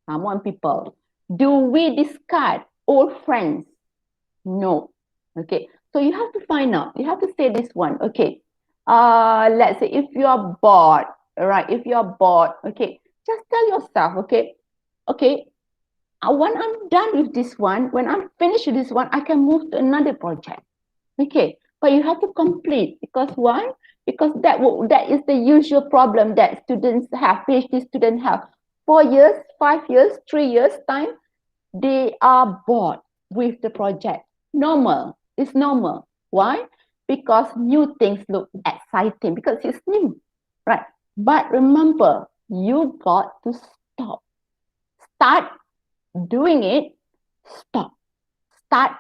Come on, people. Do we discard old friends? No. Okay. So you have to find out. You have to say this one. Okay. Let's say if you are bored, right? If you are bored, okay, just tell yourself, okay, okay, when I'm done with this one, when I'm finished with this one, I can move to another project. Okay, but you have to complete because why? Because that is the usual problem that students have, PhD students have. 4 years, 5 years, 3 years time, they are bored with the project. Normal. It's normal. Why? Because new things look exciting because it's new, right? But remember, you got to stop. Start doing it, stop. Start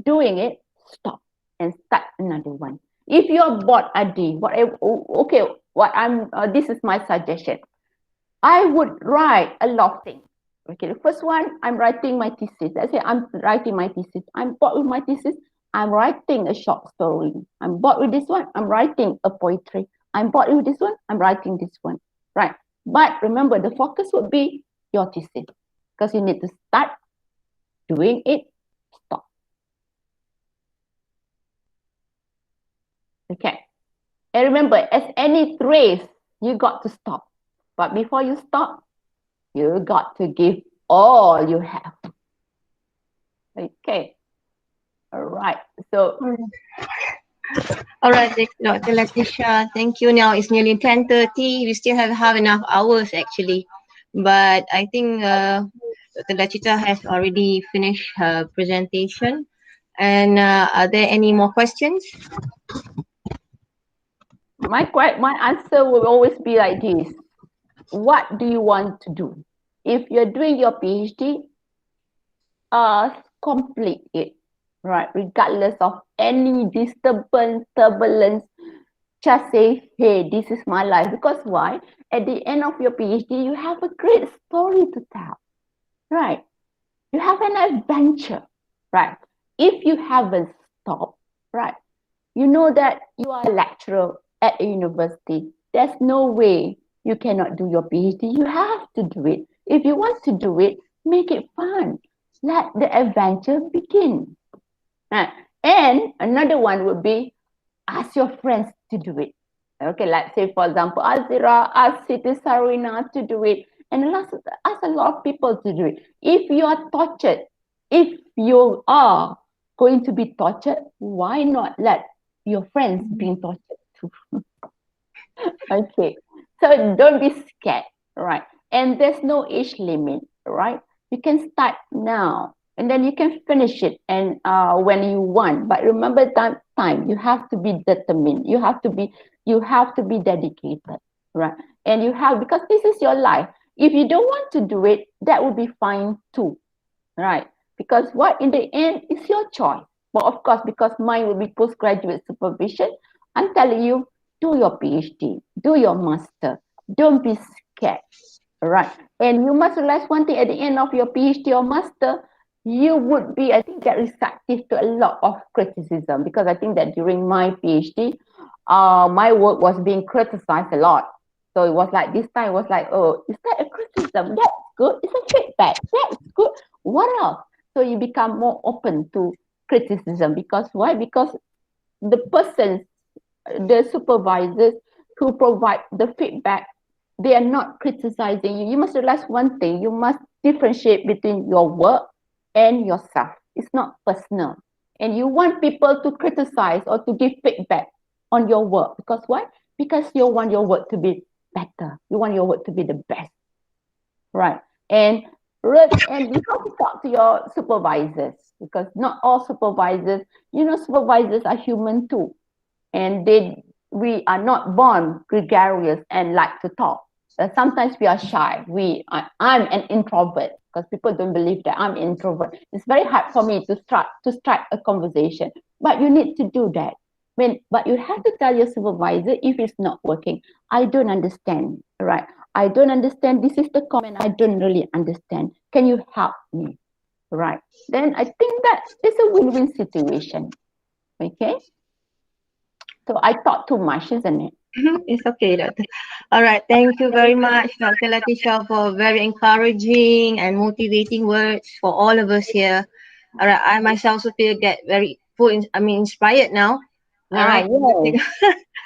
doing it, stop, and start another one. If you're bored, Adi, okay, this is my suggestion. I would write a lot of things. Okay, the first one, I'm writing my thesis. Let's say I'm writing my thesis. I'm bored with my thesis. I'm writing a short story. I'm bored with this one. I'm writing a poetry. I'm bored with this one. I'm writing this one. Right. But remember, the focus would be your thesis because you need to start doing it, stop. Okay. And remember, as any race, you got to stop. But before you stop, you got to give all you have. Okay. All right. So. All right, Dr. Letitia, thank you. Now it's nearly 10:30. We still have half enough hours actually. But I think Dr. Letitia has already finished her presentation. And are there any more questions? My answer will always be like this. What do you want to do? If you're doing your PhD, complete it, right? Regardless of any disturbance, turbulence, just say, hey, this is my life. Because why? At the end of your PhD, you have a great story to tell, right? You have an adventure, right? If you haven't stopped, right? You know that you are a lecturer at a university. There's no way you cannot do your PhD. You have to do it. If you want to do it, make it fun. Let the adventure begin. And another one would be ask your friends to do it. Okay, let's say, for example, Azira, ask Siti Sarina to do it, and ask a lot of people to do it. If you are tortured, if you are going to be tortured, why not let your friends being tortured too? Okay, so don't be scared, right? And there's no age limit, right? You can start now and then you can finish it and when you want. But remember that time, you have to be determined. You have to be dedicated, right? And you have, because this is your life. If you don't want to do it, that would be fine too, right? Because what in the end is your choice. But of course, because mine will be postgraduate supervision, I'm telling you, do your PhD, do your master. Don't be scared, right? And you must realize one thing, at the end of your PhD or master, you would be, I think, get receptive to a lot of criticism, because I think that during my PhD, my work was being criticized a lot. So it was like, this time it was like, oh, is that a criticism? That's good. It's a feedback. That's good. What else? So you become more open to criticism. Because why? Because the persons, the supervisors who provide the feedback, they are not criticizing you. You must realize one thing, you must differentiate between your work and yourself. It's not personal. And you want people to criticize or to give feedback on your work. Because why? Because you want your work to be better. You want your work to be the best. Right. And Right. And you have to talk to your supervisors, because not all supervisors, supervisors are human too. And we are not born gregarious and like to talk. Sometimes we are shy. I'm an introvert, because people don't believe that I'm an introvert. It's very hard for me to start a conversation. But you need to do that. But you have to tell your supervisor if it's not working. I don't understand, right? I don't understand. This is the comment I don't really understand. Can you help me? Right. Then I think that is a win-win situation. Okay. So I talk too much, isn't it? It's okay, Doctor. All right. Thank you very much, Dr. Latisha, for very encouraging and motivating words for all of us here. All right. I myself also feel get very inspired now. All right. Yes.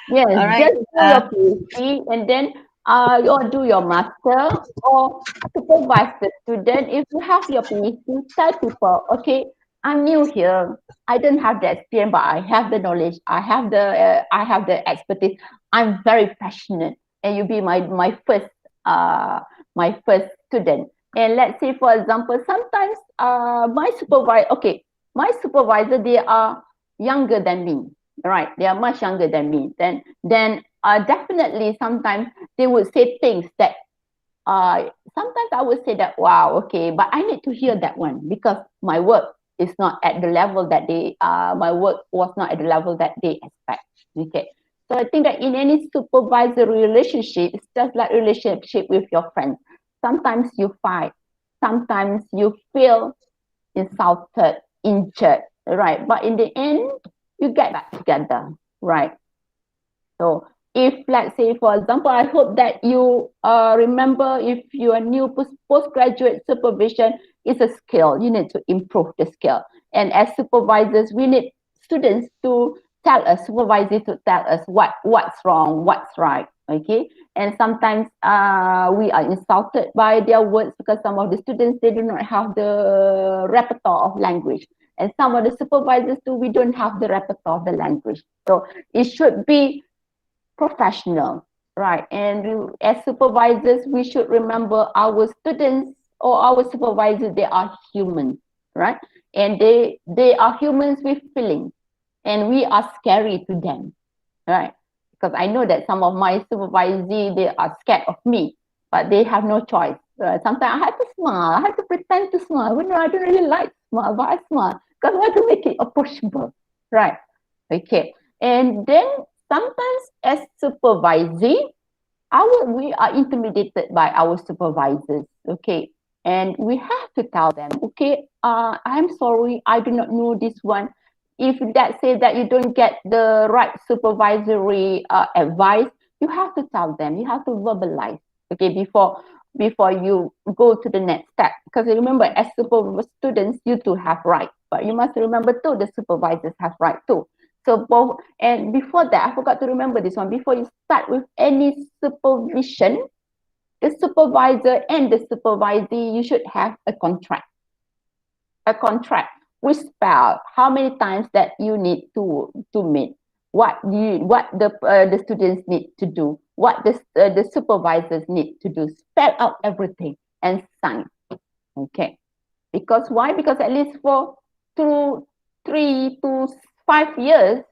Yes, All right. just do your PhD, and then or do your master, or supervise the student. If you have your PhD, tell people, okay, I'm new here. I don't have the experience, but I have the knowledge. I have the expertise. I'm very passionate, and you be uh my first student. And let's say, for example, sometimes my supervisor, they are younger than me, right? They are much younger than me. Then definitely sometimes they would say things that sometimes I would say that, wow, okay, but I need to hear that one, because my work is not at the level that my work was not at the level that they expect. Okay. So I think that in any supervisory relationship, it's just like relationship with your friends. Sometimes you fight, sometimes you feel insulted, injured, right? But in the end, you get back together, right? So if, let's say, for example, I hope that you remember, if you are new, postgraduate supervision is a skill. You need to improve the skill. And as supervisors, we need students to tell us, supervisors to tell us what's wrong, what's right. Okay. And sometimes we are insulted by their words, because some of the students, they do not have the repertoire of language. And some of the supervisors too, we don't have the repertoire of the language. So it should be professional, right? And as supervisors, we should remember our students or our supervisors, they are human, right? And they are humans with feelings, and we are scary to them, right? Because I know that some of my supervisors, they are scared of me, but they have no choice. Sometimes I have to smile, I have to pretend to smile, even though I don't really like smile, but I smile because I want to make it approachable, right? Okay. And then sometimes as supervising, we are intimidated by our supervisors. Okay. And we have to tell them, okay, I'm sorry, I do not know this one. If that say that you don't get the right supervisory advice, you have to tell them, you have to verbalize, okay, before you go to the next step. Because remember, as students, you too have right, but you must remember too, the supervisors have right too. So both, and before that, I forgot to remember this one. Before you start with any supervision, the supervisor and the supervisee, you should have a contract. A contract which spell how many times that you need to meet, what the students need to do, what the supervisors need to do. Spell out everything and sign. Okay. Because why? Because at least for through 3 to 5 years,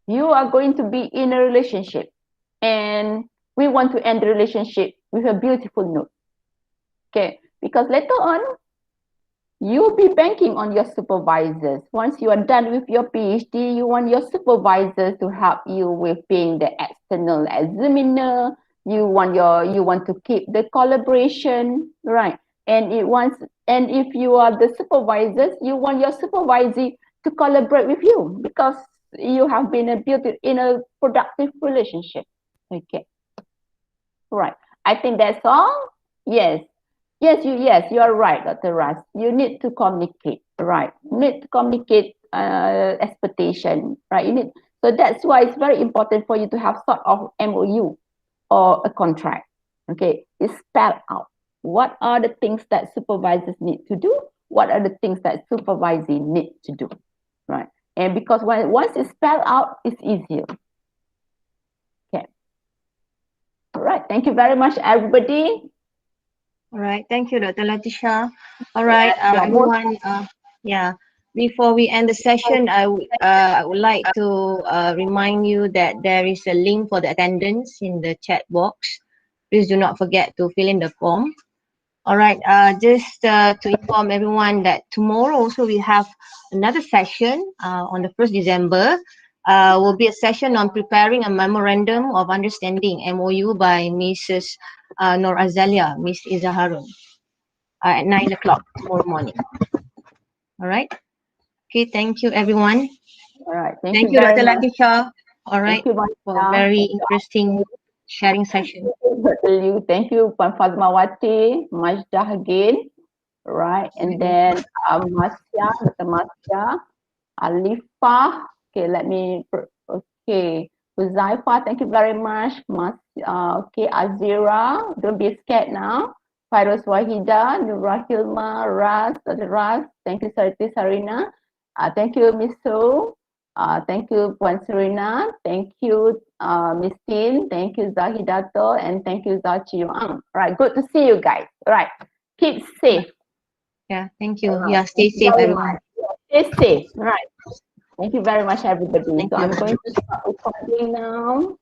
you are going to be in a relationship, and we want to end the relationship with a beautiful note. Okay. Because later on, you'll be banking on your supervisors. Once you are done with your PhD, you want your supervisors to help you with being the external examiner. You want to keep the collaboration, right? And if you are the supervisors, you want your supervisor to collaborate with you, because you have been built in a productive relationship. Okay, right. I think that's all. Yes. Yes, you are right, Dr. Ras. You need to communicate, right? You need to communicate expectation, right? So that's why it's very important for you to have sort of MOU or a contract. Okay, it's spelled out. What are the things that supervisors need to do? What are the things that supervisors need to do, right? And because once it's spelled out, it's easier. Okay. All right. Thank you very much, everybody. All right. Thank you, Dr. Latisha. All right, Yes, you're most everyone. Yeah. Before we end the session, I would like to remind you that there is a link for the attendance in the chat box. Please do not forget to fill in the form. All right. Just to inform everyone that tomorrow also we have another session on the 1st December. Will be a session on preparing a memorandum of understanding (MOU) by Mrs. Nor Azalia, Miss Izaharun, at 9 o'clock tomorrow morning. All right. Okay. Thank you, everyone. all right. Thank Thank you you, very Dr. much. Latisha. All Thank right, you, for a Manisha. very Thank interesting you, sharing session. Dr. Liu. Thank you, Puan Fatmawati, Majdah again. Right. And then Masya, Dr. Masya, Alifah. Okay, let me, okay. Huzaifa, thank you very much. Okay, Azira, don't be scared now. Fairoz Wahida, Nurah Hilma, Raz, Dr. Raz, thank you, Sariti Sarina. Thank you, Miss So. Thank you, Puan Serena. Thank you, Miss Tin. Thank you, Zahidato. And thank you, Zachi Yuang. All right, good to see you guys. All right, keep Yeah. safe. Yeah. Thank All you. right, Yeah. thank Stay you safe, very everyone. much. Stay safe. All right. Thank you very much, everybody. Thank So you. I'm going to start recording now.